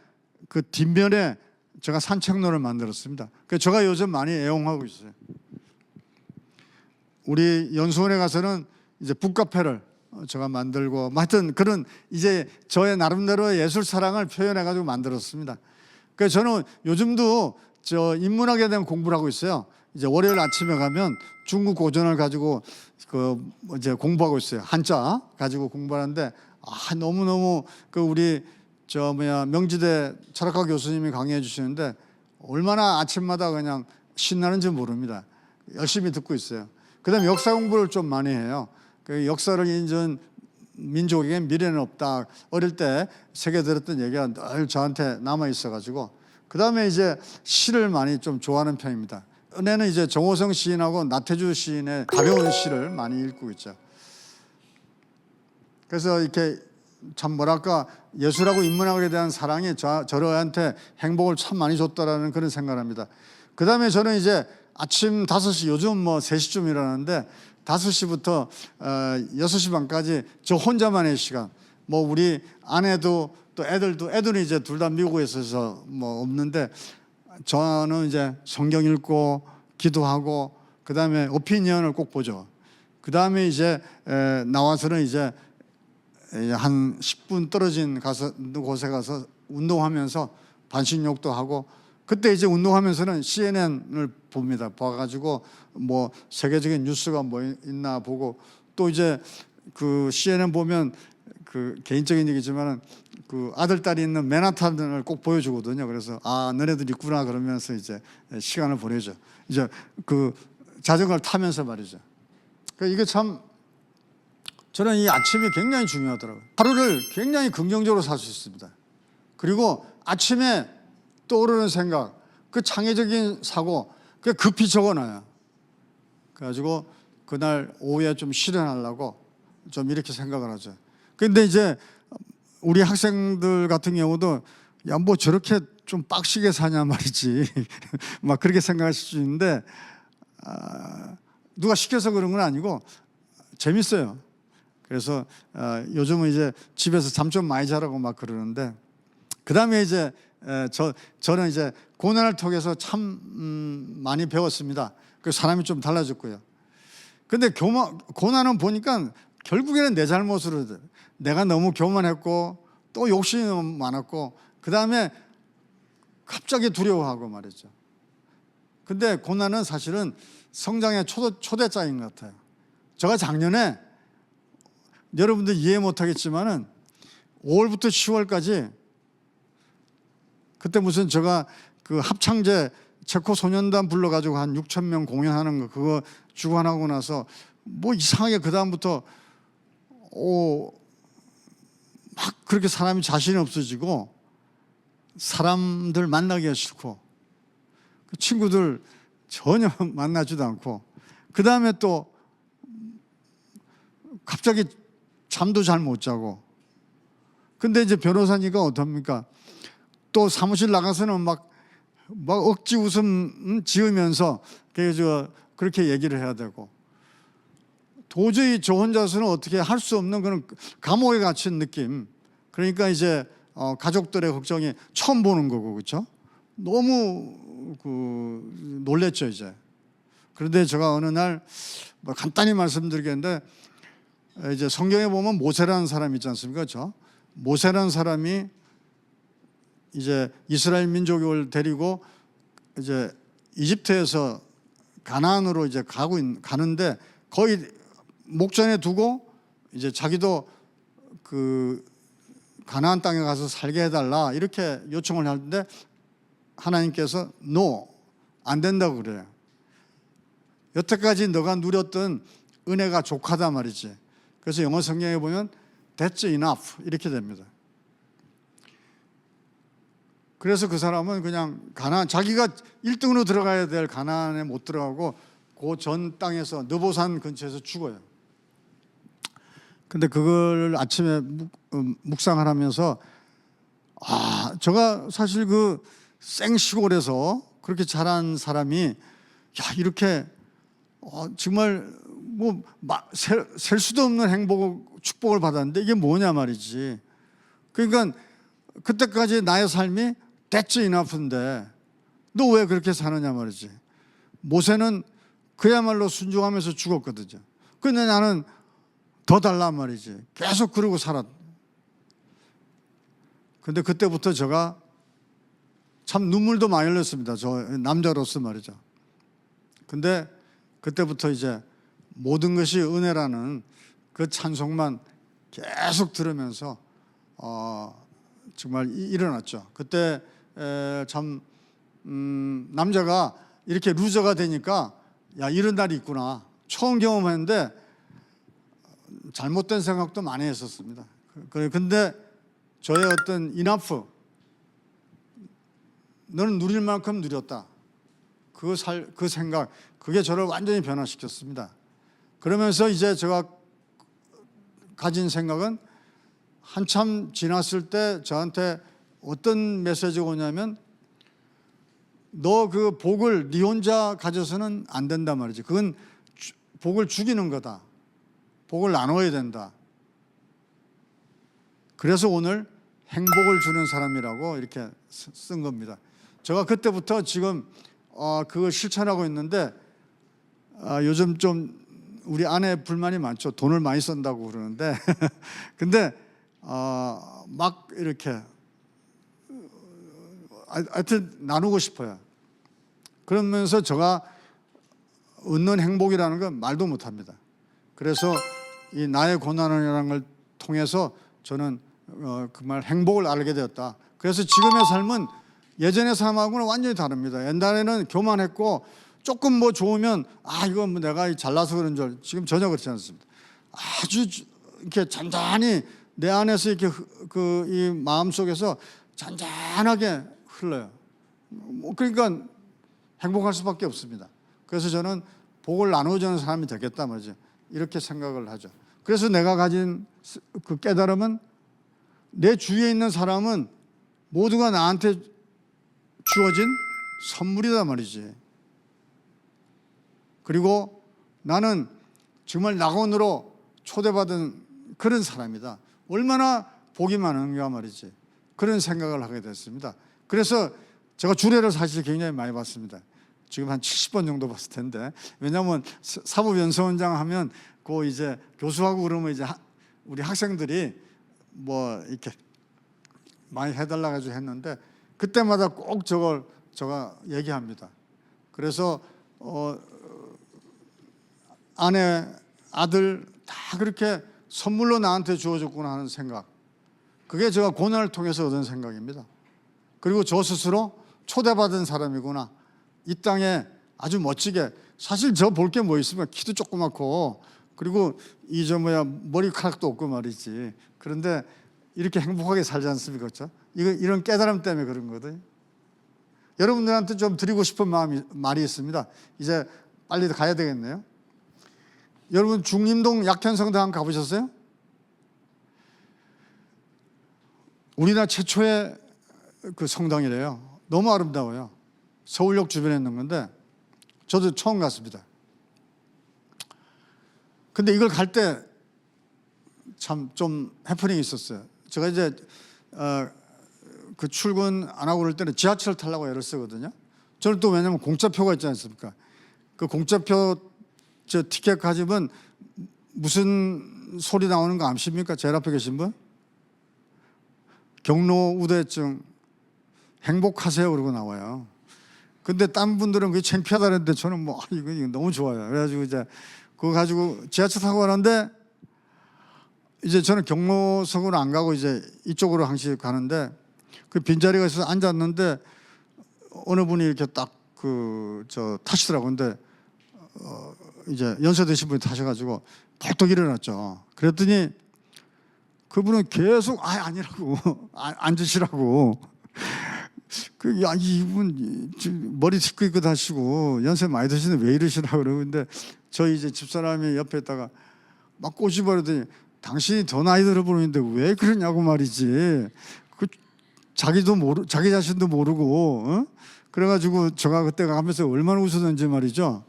그 뒷면에 제가 산책로를 만들었습니다. 그래서 제가 요즘 많이 애용하고 있어요. 우리 연수원에 가서는 이제 북카페를 제가 만들고 하여튼 그런 이제 저의 나름대로의 예술 사랑을 표현해 가지고 만들었습니다. 그래서 저는 요즘도 저 인문학에 대한 공부를 하고 있어요. 이제 월요일 아침에 가면 중국 고전을 가지고 그 이제 공부하고 있어요. 한자 가지고 공부하는데 너무너무 그 우리 저 명지대 철학과 교수님이 강의해 주시는데 얼마나 아침마다 그냥 신나는지 모릅니다. 열심히 듣고 있어요. 그다음에 역사 공부를 좀 많이 해요. 그 역사를 잊은 민족에게 미래는 없다. 어릴 때 새겨 들었던 얘기가 늘 저한테 남아 있어가지고 그다음에 이제 시를 많이 좀 좋아하는 편입니다. 은혜는 이제 정호성 시인하고 나태주 시인의 가벼운 시를 많이 읽고 있죠. 그래서 이렇게 참 뭐랄까 예술하고 인문학에 대한 사랑이 저한테 행복을 참 많이 줬다라는 그런 생각을 합니다. 그 다음에 저는 이제 아침 5시 요즘 뭐 3시쯤 일어나는데 5시부터 6시 반까지 저 혼자만의 시간 뭐 우리 아내도 또 애들은 이제 둘 다 미국에 있어서 뭐 없는데 저는 이제 성경 읽고 기도하고 그 다음에 오피니언을 꼭 보죠. 그 다음에 이제 나와서는 이제 한 10분 떨어진 곳에 가서 운동하면서 반신욕도 하고 그때 이제 운동하면서는 CNN을 봅니다. 봐가지고 뭐 세계적인 뉴스가 뭐 있나 보고 또 이제 그 CNN 보면 그 개인적인 얘기지만은 그 아들 딸이 있는 맨하탄을 꼭 보여주거든요. 그래서 아 너네들 있구나 그러면서 이제 시간을 보내죠. 이제 그 자전거를 타면서 말이죠. 이게 참 저는 이 아침이 굉장히 중요하더라고요. 하루를 굉장히 긍정적으로 살 수 있습니다. 그리고 아침에 떠오르는 생각, 그 창의적인 사고, 그 급히 적어놔요. 그래가지고 그날 오후에 좀 실현하려고 좀 이렇게 생각을 하죠. 근데 이제 우리 학생들 같은 경우도 야, 뭐 저렇게 좀 빡시게 사냐 말이지. 막 그렇게 생각하실 수 있는데 누가 시켜서 그런 건 아니고 재밌어요. 그래서 요즘은 이제 집에서 잠 좀 많이 자라고 막 그러는데 그 다음에 이제 저는 이제 고난을 통해서 참 많이 배웠습니다. 그 사람이 좀 달라졌고요. 근데 고난은 보니까 결국에는 내 잘못으로 내가 너무 교만했고 또 욕심이 너무 많았고 그 다음에 갑자기 두려워하고 말이죠. 근데 고난은 사실은 성장의 초대장인 것 같아요. 제가 작년에 여러분들 이해 못하겠지만은 5월부터 10월까지 그때 무슨 제가 그 합창제 체코 소년단 불러가지고 한 6천 명 공연하는 거 그거 주관하고 나서 뭐 이상하게 그 다음부터 막 그렇게 사람이 자신이 없어지고 사람들 만나기가 싫고 그 친구들 전혀 만나지도 않고, 그 다음에 또 갑자기 잠도 잘 못 자고. 근데 이제 변호사니까 어떡합니까? 또 사무실 나가서는 막 억지 웃음 지으면서 그렇게 얘기를 해야 되고, 도저히 저 혼자서는 어떻게 할 수 없는 그런 감옥에 갇힌 느낌. 그러니까 이제 가족들의 걱정이 처음 보는 거고, 그렇죠? 너무 놀랬죠 이제. 그런데 제가 어느 날 뭐 간단히 말씀드리겠는데, 이제 성경에 보면 모세라는 사람이 있지 않습니까, 그렇죠? 모세라는 사람이 이제 이스라엘 민족을 데리고 이제 이집트에서 가나안으로 이제 가는데, 거의 목전에 두고 이제 자기도 그 가나안 땅에 가서 살게 해달라 이렇게 요청을 하는데, 하나님께서 no, 안 된다고 그래요. 여태까지 너가 누렸던 은혜가 족하다 말이지. 그래서 영어 성경에 보면 that's enough 이렇게 됩니다. 그래서 그 사람은 그냥 자기가 1등으로 들어가야 될 가나안에 못 들어가고 그 전 땅에서 느보산 근처에서 죽어요. 근데 그걸 아침에 묵상을 하면서, 제가 사실 그 생시골에서 그렇게 자란 사람이 이렇게 정말 뭐 셀 수도 없는 축복을 받았는데 이게 뭐냐 말이지. 그러니까 그때까지 나의 삶이 that's enough인데 너 왜 그렇게 사느냐 말이지. 모세는 그야말로 순종하면서 죽었거든요. 근데 나는 더 달란 말이지. 계속 그러고 살았. 근데 그때부터 제가 참 눈물도 많이 흘렸습니다. 저 남자로서 말이죠. 근데 그때부터 이제 모든 것이 은혜라는 그 찬송만 계속 들으면서 정말 일어났죠. 그때 참 남자가 이렇게 루저가 되니까 이런 날이 있구나. 처음 경험했는데 잘못된 생각도 많이 했었습니다. 근데 저의 어떤 이나프, 너는 누릴 만큼 누렸다. 그 생각, 그게 저를 완전히 변화시켰습니다. 그러면서 이제 제가 가진 생각은 한참 지났을 때 저한테 어떤 메시지가 오냐면, 너 그 복을 네 혼자 가져서는 안 된단 말이지. 그건 복을 죽이는 거다. 복을 나눠야 된다. 그래서 오늘 행복을 주는 사람이라고 이렇게 쓴 겁니다. 제가 그때부터 지금 그걸 실천하고 있는데, 요즘 좀 우리 아내 불만이 많죠. 돈을 많이 쓴다고 그러는데 근데 막 이렇게 하여튼 나누고 싶어요. 그러면서 제가 얻는 행복이라는 건 말도 못합니다. 그래서 이 나의 고난이라는 걸 통해서 저는 정말 행복을 알게 되었다. 그래서 지금의 삶은 예전의 삶하고는 완전히 다릅니다. 옛날에는 교만했고 조금 뭐 좋으면 이건 뭐 내가 잘나서 그런 줄. 지금 전혀 그렇지 않습니다. 아주 이렇게 잔잔히 내 안에서 이렇게 이 마음 속에서 잔잔하게 흘러요. 그러니까 행복할 수밖에 없습니다. 그래서 저는 복을 나눠주는 사람이 되겠다 말이죠. 이렇게 생각을 하죠. 그래서 내가 가진 그 깨달음은, 내 주위에 있는 사람은 모두가 나한테 주어진 선물이다 말이지. 그리고 나는 정말 낙원으로 초대받은 그런 사람이다. 얼마나 복이 많은가 말이지. 그런 생각을 하게 됐습니다. 그래서 제가 주례를 사실 굉장히 많이 봤습니다. 지금 한 70번 정도 봤을 텐데, 왜냐하면 사법연수원장 하면 그 이제 교수하고 그러면 이제 우리 학생들이 뭐 이렇게 많이 해달라 가지고 했는데, 그때마다 꼭 저걸 제가 얘기합니다. 그래서 아내, 아들 다 그렇게 선물로 나한테 주어졌구나 하는 생각, 그게 제가 고난을 통해서 얻은 생각입니다. 그리고 저 스스로 초대받은 사람이구나. 이 땅에 아주 멋지게, 사실 저 볼 게 뭐 있습니까? 키도 조그맣고, 그리고 머리카락도 없고 말이지. 그런데 이렇게 행복하게 살지 않습니까? 그렇죠? 이런 깨달음 때문에 그런 거거든요. 여러분들한테 좀 드리고 싶은 말이 있습니다. 이제 빨리 가야 되겠네요. 여러분 중림동 약현성당 한번 가보셨어요? 우리나라 최초의 그 성당이래요. 너무 아름다워요. 서울역 주변에 있는 건데 저도 처음 갔습니다. 근데 이걸 갈 때 참 좀 해프닝이 있었어요. 제가 이제 그 출근 안 하고 그럴 때는 지하철 타려고 애를 쓰거든요. 저는 또 왜냐면 공짜표가 있지 않습니까? 그 공짜표 저 티켓 가지면 무슨 소리 나오는 거 아십니까? 제일 앞에 계신 분? 경로 우대증 행복하세요 그러고 나와요. 근데 딴 분들은 그게 창피하다는데 저는 뭐 이거 너무 좋아요. 그래가지고 이제 그거 가지고 지하철 타고 가는데 이제 저는 경로석으로 안 가고 이제 이쪽으로 항시 가는데 그 빈자리가 있어서 앉았는데 어느 분이 이렇게 딱 그 저 타시더라고. 근데 이제 연세 드신 분이 타셔가지고 벌떡 일어났죠. 그랬더니 그분은 계속 아니라고 앉으시라고. 야 이분 머리 뒷끝 하시고 연세 많이 드시는데 왜 이러시라고 그러는데 저희 이제 집사람이 옆에 있다가 막 꼬집어버리더니 당신이 더 나이 들어 보이는데 왜 그러냐고 말이지. 그 자기 자신도 모르고 어? 그래가지고 제가 그때 가면서 얼마나 웃었는지 말이죠.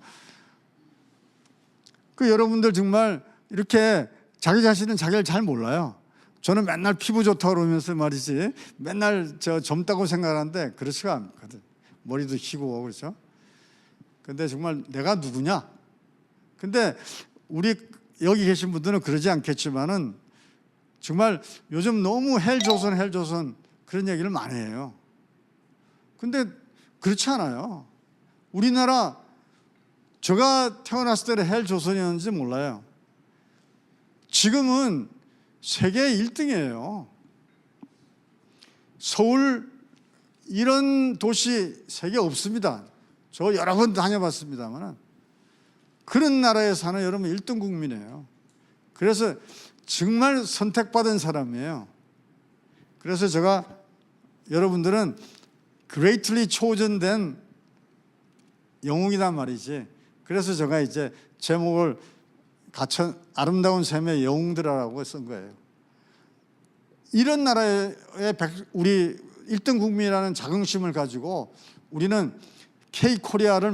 그 여러분들 정말 이렇게 자기 자신은 자기를 잘 몰라요. 저는 맨날 피부 좋다고 그러면서 말이지 맨날 저 젊다고 생각하는데 그렇지가 않거든. 머리도 희고 그렇죠. 근데 정말 내가 누구냐? 근데 우리 여기 계신 분들은 그러지 않겠지만은 정말 요즘 너무 헬조선 그런 얘기를 많이 해요. 근데 그렇지 않아요. 우리나라 제가 태어났을 때는 헬조선이었는지 몰라요. 지금은 세계 1등이에요. 서울 이런 도시 세계 없습니다. 저 여러 번 다녀봤습니다만 그런 나라에 사는 여러분 1등 국민이에요. 그래서 정말 선택받은 사람이에요. 그래서 제가 여러분들은 greatly chosen된 영웅이란 말이지. 그래서 제가 이제 제목을 아름다운 샘의 영웅들이라고 쓴 거예요. 이런 나라의 우리 1등 국민이라는 자긍심을 가지고 우리는 K-코리아를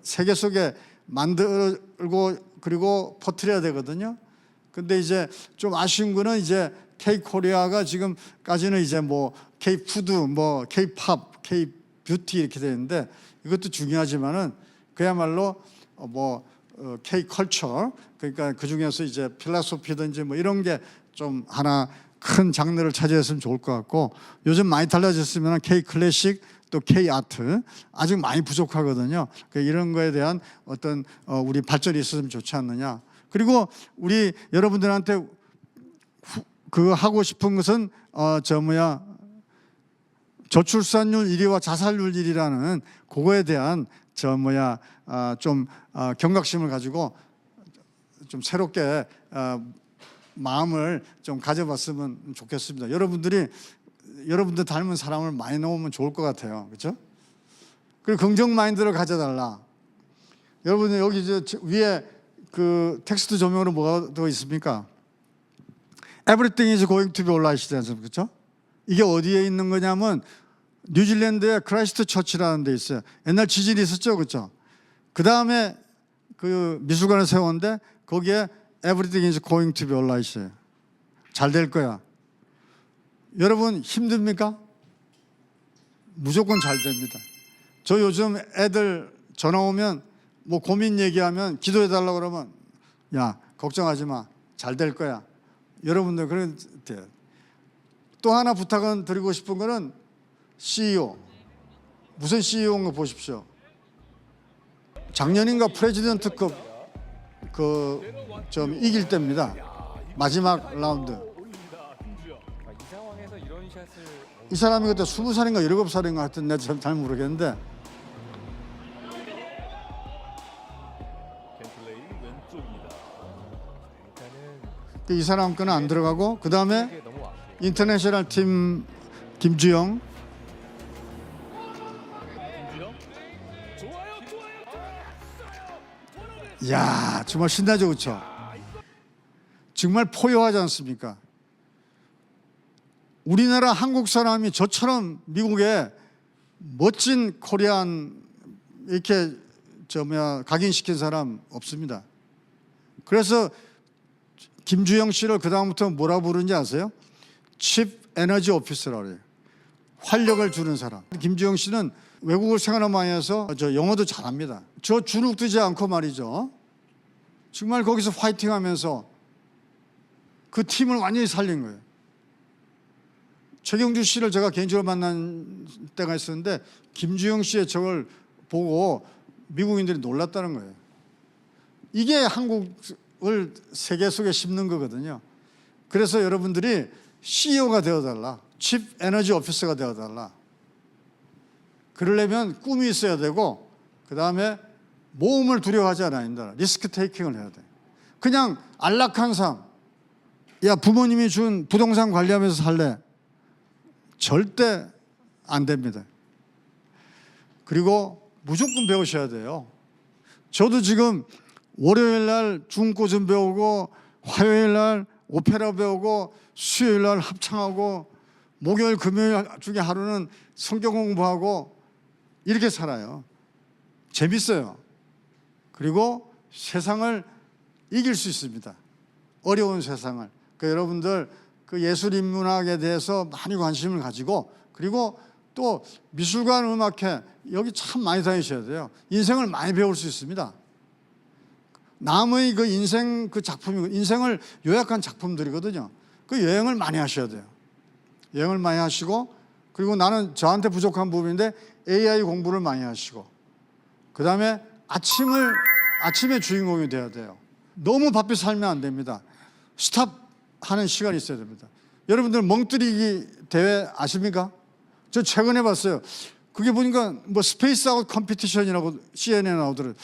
세계 속에 만들고 그리고 퍼뜨려야 되거든요. 근데 이제 좀 아쉬운 거는 이제 K-코리아가 지금까지는 이제 뭐 K-푸드, 뭐 K-팝, K-뷰티 이렇게 되는데 이것도 중요하지만은 그야말로 뭐 K-컬처 그러니까 그 중에서 이제 필라소피든지 뭐 이런 게 좀 하나 큰 장르를 차지했으면 좋을 것 같고 요즘 많이 달라졌으면 K-클래식 또 K-아트 아직 많이 부족하거든요. 이런 거에 대한 어떤 우리 발전이 있었으면 좋지 않느냐. 그리고 우리 여러분들한테 그거 하고 싶은 것은 저출산율 1위와 자살률 1위라는 그거에 대한 좀 경각심을 가지고 좀 새롭게 마음을 좀 가져봤으면 좋겠습니다. 여러분들 닮은 사람을 많이 넣으면 좋을 것 같아요. 그렇죠? 그리고 긍정 마인드를 가져달라. 여러분들 여기 위에 그 텍스트 조명으로 뭐가 더 있습니까? Everything is going to be alright이지 않습니까? 그렇죠? 이게 어디에 있는 거냐면 뉴질랜드의 크라이스트 처치라는 데 있어요. 옛날 지진이 있었죠, 그렇죠? 그 다음에 그 미술관을 세웠는데 거기에 Everything is going to be alright이에요. 잘 될 거야. 여러분 힘듭니까? 무조건 잘 됩니다. 저 요즘 애들 전화 오면 뭐 고민 얘기하면 기도해 달라고 그러면 야 걱정하지 마. 잘 될 거야. 여러분들 그런 돼요. 또 하나 부탁은 드리고 싶은 거는 CEO. 무슨 CEO인 거 보십시오. 작년인가 프레지던트급 좀 이길 때입니다. 마지막 라운드. 이 사람이 그때 20살인가 17살인가 하여튼 내가 잘 모르겠는데 이 사람 거는 안 들어가고 그 다음에 인터내셔널 팀 김주영 이야, 정말 신나죠, 그렇죠? 정말 포효하지 않습니까? 우리나라 한국 사람이 저처럼 미국에 멋진 코리안 이렇게 각인시킨 사람 없습니다. 그래서 김주영 씨를 그 다음부터 뭐라 부르는지 아세요? Chief Energy Officer라고 해요. 활력을 주는 사람. 김주영 씨는 외국을 생활을 많이 해서 영어도 잘합니다. 저 주눅 들지 않고 말이죠. 정말 거기서 파이팅하면서 그 팀을 완전히 살린 거예요. 최경주 씨를 제가 개인적으로 만난 때가 있었는데 김주영 씨의 저걸 보고 미국인들이 놀랐다는 거예요. 이게 한국을 세계 속에 심는 거거든요. 그래서 여러분들이 CEO가 되어달라, Chief Energy Officer가 되어달라. 그러려면 꿈이 있어야 되고, 그 다음에 모험을 두려워하지 않아야 된다. 리스크 테이킹을 해야 돼. 그냥 안락한 삶, 야 부모님이 준 부동산 관리하면서 살래, 절대 안 됩니다. 그리고 무조건 배우셔야 돼요. 저도 지금 월요일 날 중고 좀 배우고, 화요일 날 오페라 배우고, 수요일 날 합창하고, 목요일 금요일 중에 하루는 성경 공부하고 이렇게 살아요. 재밌어요. 그리고 세상을 이길 수 있습니다. 어려운 세상을. 여러분들 그 예술 인문학에 대해서 많이 관심을 가지고, 그리고 또 미술관, 음악회 여기 참 많이 다니셔야 돼요. 인생을 많이 배울 수 있습니다. 남의 그 인생 그 작품이 인생을 요약한 작품들이거든요. 그 여행을 많이 하셔야 돼요. 여행을 많이 하시고, 그리고 나는 저한테 부족한 부분인데 AI 공부를 많이 하시고, 그 다음에 아침의 주인공이 돼야 돼요. 너무 바삐 살면 안 됩니다. 스탑하는 시간이 있어야 됩니다. 여러분들 멍때리기 대회 아십니까? 저 최근에 봤어요. 그게 보니까 뭐 스페이스 아웃 컴피티션이라고 CNN에 나오더라고요.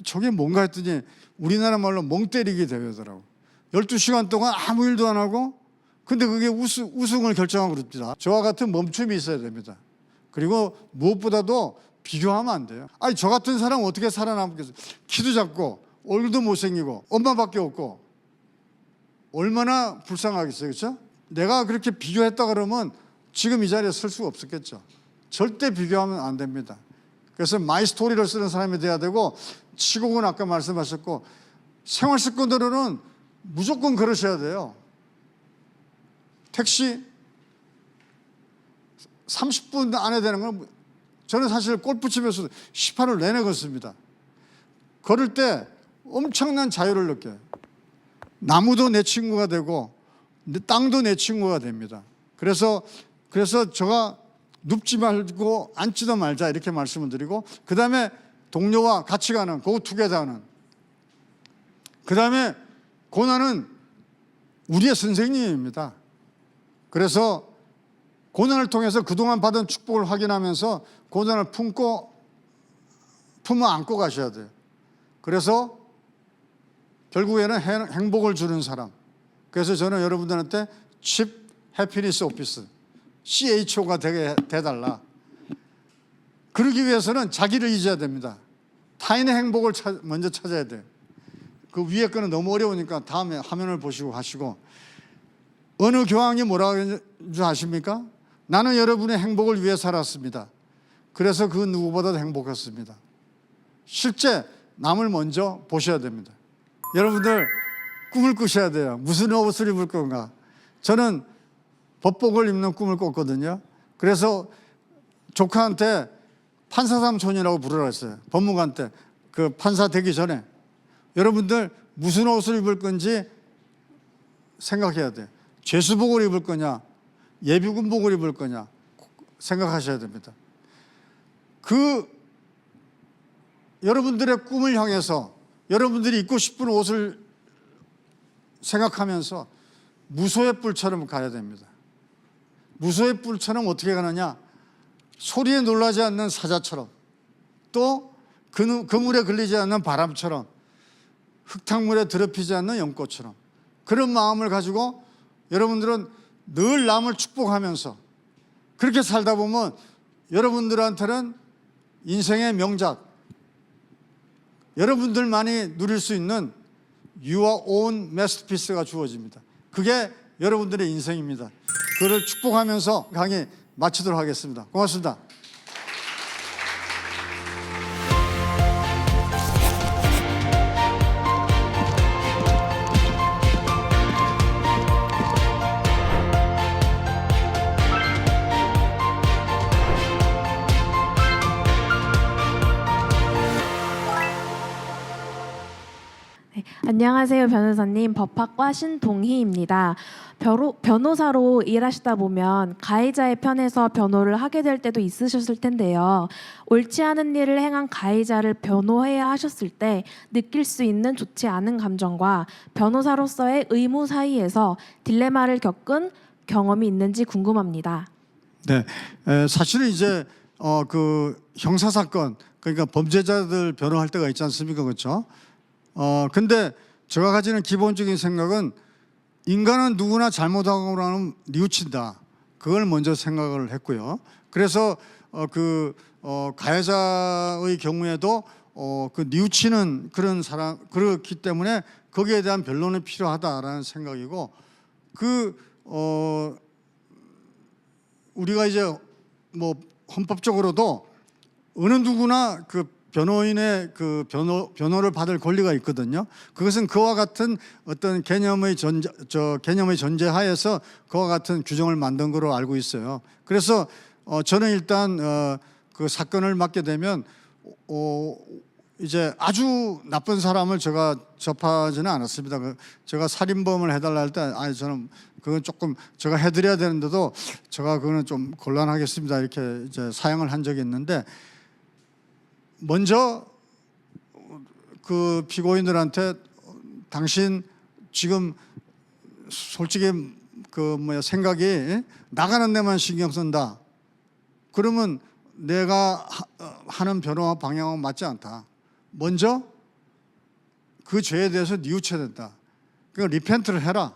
저게 뭔가 했더니 우리나라 말로 멍때리기 대회더라고. 12시간 동안 아무 일도 안 하고, 근데 그게 우승을 결정하고 그럽니다. 저와 같은 멈춤이 있어야 됩니다. 그리고 무엇보다도 비교하면 안 돼요. 아니 저 같은 사람 어떻게 살아남겠어요? 키도 작고 얼굴도 못생기고 엄마밖에 없고 얼마나 불쌍하겠어요, 그렇죠? 내가 그렇게 비교했다 그러면 지금 이 자리에 설 수가 없었겠죠. 절대 비교하면 안 됩니다. 그래서 마이 스토리를 쓰는 사람이 돼야 되고, 치곡은 아까 말씀하셨고, 생활 습관으로는 무조건 걸으셔야 돼요. 택시 30분 안에 되는 건, 저는 사실 골프 치면서 18을 내내 걷습니다. 걸을 때 엄청난 자유를 느껴요. 나무도 내 친구가 되고 땅도 내 친구가 됩니다. 그래서 제가 눕지 말고 앉지도 말자 이렇게 말씀을 드리고, 그 다음에 동료와 같이 가는 go together는, 그 다음에 고난은 우리의 선생님입니다. 그래서 고난을 통해서 그동안 받은 축복을 확인하면서 고난을 품어 안고 가셔야 돼요. 그래서 결국에는 행복을 주는 사람. 그래서 저는 여러분들한테 Chief Happiness Officer, CHO가 되게 돼달라. 그러기 위해서는 자기를 잊어야 됩니다. 타인의 행복을 먼저 찾아야 돼요. 그 위에 거는 너무 어려우니까 다음에 화면을 보시고 하시고, 어느 교황이 뭐라고 했는지 아십니까? 나는 여러분의 행복을 위해 살았습니다. 그래서 그 누구보다도 행복했습니다. 실제 남을 먼저 보셔야 됩니다. 여러분들 꿈을 꾸셔야 돼요. 무슨 옷을 입을 건가? 저는 법복을 입는 꿈을 꿨거든요. 그래서 조카한테 판사삼촌이라고 부르라 했어요. 법무관 때 그 판사 되기 전에. 여러분들 무슨 옷을 입을 건지 생각해야 돼요. 죄수복을 입을 거냐, 예비군복을 입을 거냐 생각하셔야 됩니다. 여러분들의 꿈을 향해서 여러분들이 입고 싶은 옷을 생각하면서 무소의 뿔처럼 가야 됩니다. 무소의 뿔처럼 어떻게 가느냐? 소리에 놀라지 않는 사자처럼, 또 그물에 걸리지 않는 바람처럼, 흙탕물에 더럽히지 않는 연꽃처럼, 그런 마음을 가지고 여러분들은 늘 남을 축복하면서 그렇게 살다 보면 여러분들한테는 인생의 명작, 여러분들만이 누릴 수 있는 Your own masterpiece가 주어집니다. 그게 여러분들의 인생입니다. 그를 축복하면서 강의 마치도록 하겠습니다. 고맙습니다. 안녕하세요, 변호사님. 법학과 신동희입니다. 변호사로 일하시다 보면 가해자의 편에서 변호를 하게 될 때도 있으셨을 텐데요. 옳지 않은 일을 행한 가해자를 변호해야 하셨을 때 느낄 수 있는 좋지 않은 감정과 변호사로서의 의무 사이에서 딜레마를 겪은 경험이 있는지 궁금합니다. 네, 사실은 이제 그 형사 사건, 그러니까 범죄자들 변호할 때가 있지 않습니까, 그렇죠? 근데 제가 가지는 기본적인 생각은 인간은 누구나 잘못하고 나면 뉘우친다. 그걸 먼저 생각을 했고요. 그래서 가해자의 경우에도 그 뉘우치는 그런 사람 그렇기 때문에 거기에 대한 변론이 필요하다라는 생각이고 우리가 이제 뭐 헌법적으로도 어느 누구나 그 변호인의 그 변호를 받을 권리가 있거든요. 그것은 그와 같은 어떤 개념의 전제하에서 그와 같은 규정을 만든 거로 알고 있어요. 그래서 저는 일단 그 사건을 맡게 되면 이제 아주 나쁜 사람을 제가 접하지는 않았습니다. 제가 살인범을 해달라 할 때 저는 그건 조금 제가 해드려야 되는데도 제가 그거는 좀 곤란하겠습니다. 이렇게 이제 사양을 한 적이 있는데. 먼저 그 피고인들한테 당신 지금 솔직히 생각이 나가는 데만 신경 쓴다. 그러면 내가 하는 변호와 방향은 맞지 않다. 먼저 그 죄에 대해서 뉘우쳐야 된다. 그러니까 리펜트를 해라.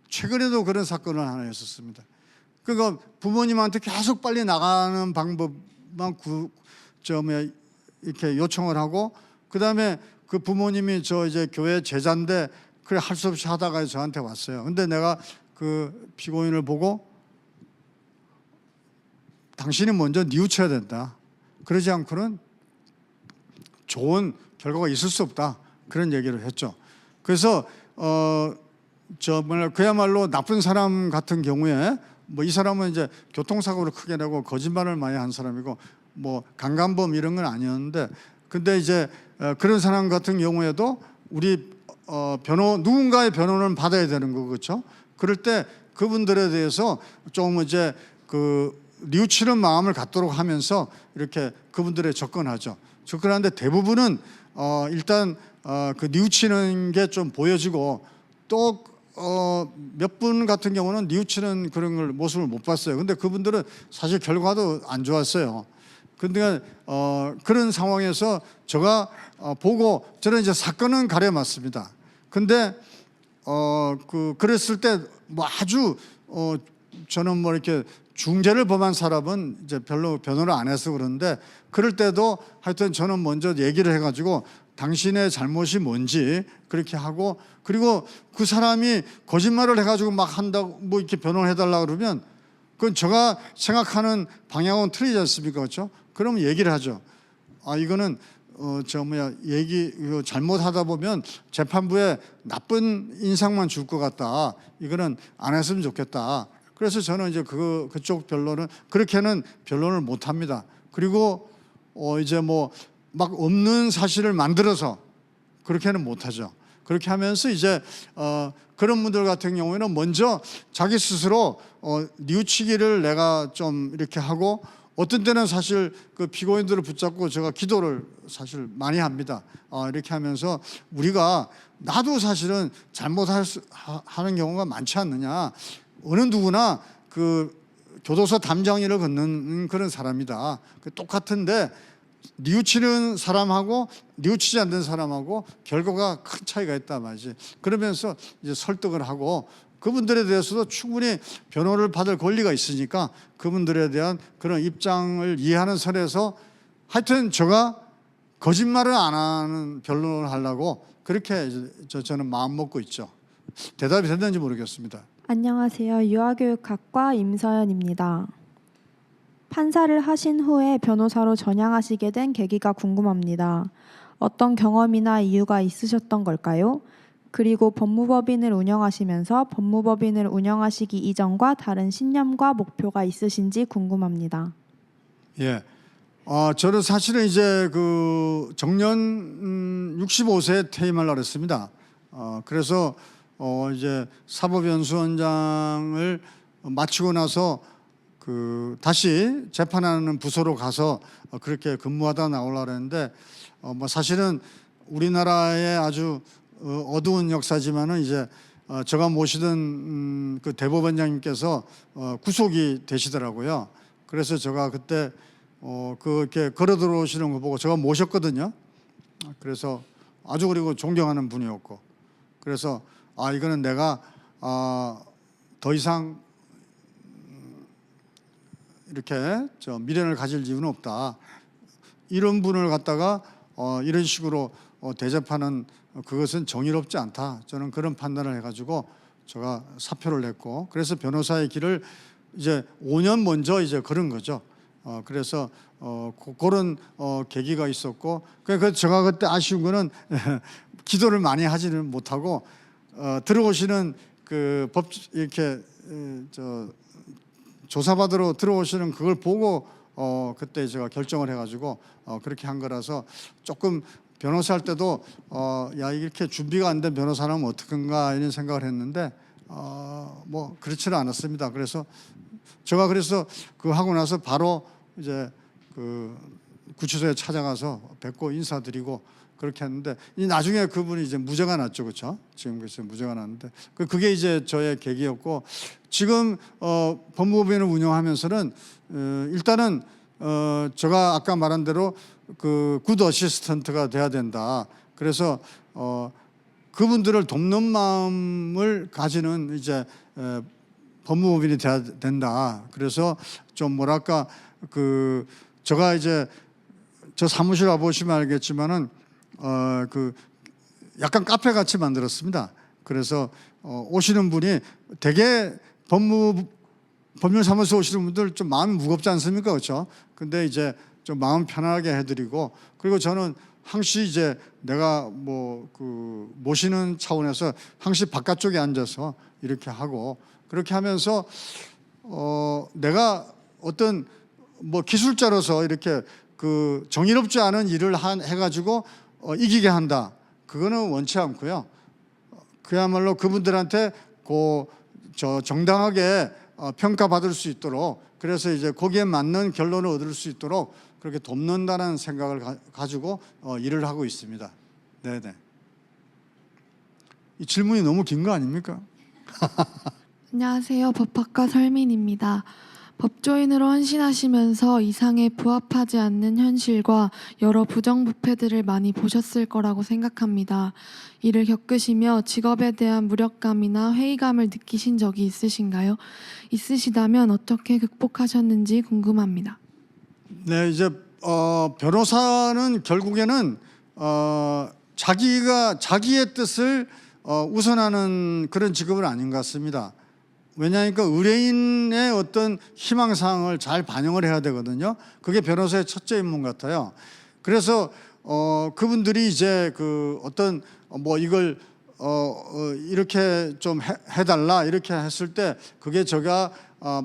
최근에도 그런 사건을 하나 했었습니다. 그러니까 부모님한테 계속 빨리 나가는 방법만 이렇게 요청을 하고 그다음에 그 부모님이 저 이제 교회 제자인데 그래 할 수 없이 하다가 저한테 왔어요. 근데 내가 그 피고인을 보고 당신이 먼저 뉘우쳐야 된다. 그러지 않고는 좋은 결과가 있을 수 없다. 그런 얘기를 했죠. 그래서 그야말로 나쁜 사람 같은 경우에 이 사람은 이제 교통사고를 크게 내고 거짓말을 많이 한 사람이고 강간범 이런 건 아니었는데 근데 이제 그런 사람 같은 경우에도 우리 누군가의 변호는 받아야 되는 거 그렇죠? 그럴 때 그분들에 대해서 좀 이제 그 뉘우치는 마음을 갖도록 하면서 이렇게 그분들에 접근하죠. 접근하는데 대부분은 일단 그 뉘우치는 게 좀 보여지고 또 몇 분 같은 경우는 뉘우치는 그런 걸 모습을 못 봤어요. 근데 그분들은 사실 결과도 안 좋았어요. 근데 그런 상황에서 제가 보고 저는 이제 사건은 가려맞습니다. 근데 그랬을 때 아주 저는 이렇게 중죄를 범한 사람은 이제 별로 변호를 안 해서 그런데 그럴 때도 하여튼 저는 먼저 얘기를 해가지고 당신의 잘못이 뭔지 그렇게 하고 그리고 그 사람이 거짓말을 해가지고 막 한다고 이렇게 변호를 해달라 그러면 그건 제가 생각하는 방향은 틀리지 않습니까, 그렇죠? 그럼 얘기를 하죠. 이거는 이거 잘못하다 보면 재판부에 나쁜 인상만 줄 것 같다. 이거는 안 했으면 좋겠다. 그래서 저는 이제 그쪽 변론은 그렇게는 변론을 못 합니다. 그리고 이제 막 없는 사실을 만들어서 그렇게는 못 하죠. 그렇게 하면서 이제 그런 분들 같은 경우에는 먼저 자기 스스로 뉘우치기를 내가 좀 이렇게 하고 어떤 때는 사실 그 피고인들을 붙잡고 제가 기도를 사실 많이 합니다. 이렇게 하면서 우리가 나도 사실은 잘못하는 경우가 많지 않느냐. 어느 누구나 그 교도소 담장일을 걷는 그런 사람이다. 똑같은데 뉘우치는 사람하고 뉘우치지 않는 사람하고 결과가 큰 차이가 있다 말이지. 그러면서 이제 설득을 하고 그분들에 대해서도 충분히 변호를 받을 권리가 있으니까 그분들에 대한 그런 입장을 이해하는 선에서 하여튼 제가 거짓말을 안 하는 변론을 하려고 그렇게 저는 마음 먹고 있죠. 대답이 됐는지 모르겠습니다. 안녕하세요. 유아교육학과 임서연입니다. 판사를 하신 후에 변호사로 전향하시게 된 계기가 궁금합니다. 어떤 경험이나 이유가 있으셨던 걸까요? 그리고 법무법인을 운영하시면서 법무법인을 운영하시기 이전과 다른 신념과 목표가 있으신지 궁금합니다. 예. 저는 사실은 이제 그 정년 65세에 퇴임하려고 했습니다. 그래서 이제 사법연수원장을 마치고 나서 그 다시 재판하는 부서로 가서 그렇게 근무하다 나오려고 했는데 뭐 사실은 우리나라의 아주 어두운 역사지만은 이제 제가 모시던 그 대법원장님께서 구속이 되시더라고요. 그래서 제가 그때 그렇게 걸어 들어오시는 거 보고 제가 모셨거든요. 그래서 아주 그리고 존경하는 분이었고, 그래서 이거는 내가 더 이상 이렇게 미련을 가질 이유는 없다. 이런 분을 갖다가 이런 식으로 대접하는 그것은 정의롭지 않다. 저는 그런 판단을 해가지고 제가 사표를 냈고, 그래서 변호사의 길을 이제 5년 먼저 이제 걸은 거죠. 그래서 그런 계기가 있었고, 그러니까 제가 그때 아쉬운 거는 기도를 많이 하지는 못하고 들어오시는 그 법 이렇게 조사받으러 들어오시는 그걸 보고 그때 제가 결정을 해가지고 그렇게 한 거라서 조금 변호사 할 때도 야 이렇게 준비가 안 된 변호사라면 어떡한가 이런 생각을 했는데 뭐 그렇지는 않았습니다. 그래서 제가 그래서 그 하고 나서 바로 이제 그 구치소에 찾아가서 뵙고 인사드리고 그렇게 했는데 이 나중에 그분이 이제 무죄가 났죠, 그렇죠? 지금 글쎄 무죄가 났는데 그게 이제 저의 계기였고, 지금 법무법인을 운영하면서는 일단은 제가 아까 말한 대로 그 굿 어시스턴트가 돼야 된다. 그래서 그분들을 돕는 마음을 가지는 이제 법무법인이 돼야 된다. 그래서 좀 뭐랄까 그 제가 이제 저 사무실 와 보시면 알겠지만은 그 약간 카페 같이 만들었습니다. 그래서 오시는 분이 되게 법률사무소 오시는 분들 좀 마음이 무겁지 않습니까, 그렇죠? 근데 이제 좀 마음 편하게 해드리고, 그리고 저는 항시 이제 내가 뭐 그 모시는 차원에서 항시 바깥쪽에 앉아서 이렇게 하고, 그렇게 하면서 내가 어떤 뭐 기술자로서 이렇게 그 정의롭지 않은 일을 해가지고 이기게 한다. 그거는 원치 않고요. 그야말로 그분들한테 정당하게 평가받을 수 있도록, 그래서 이제 거기에 맞는 결론을 얻을 수 있도록 그렇게 돕는다는 생각을 가지고 일을 하고 있습니다. 네네. 이 질문이 너무 긴 거 아닙니까? 안녕하세요. 법학과 설민입니다. 법조인으로 헌신하시면서 이상에 부합하지 않는 현실과 여러 부정부패들을 많이 보셨을 거라고 생각합니다. 이를 겪으시며 직업에 대한 무력감이나 회의감을 느끼신 적이 있으신가요? 있으시다면 어떻게 극복하셨는지 궁금합니다. 네, 이제 변호사는 결국에는 자기의 뜻을 우선하는 그런 직업은 아닌 것 같습니다. 왜냐하니까 의뢰인의 어떤 희망사항을 잘 반영을 해야 되거든요. 그게 변호사의 첫째 임무 같아요. 그래서 그분들이 이제 그 어떤 뭐 이걸 이렇게 좀 해달라 이렇게 했을 때 그게 제가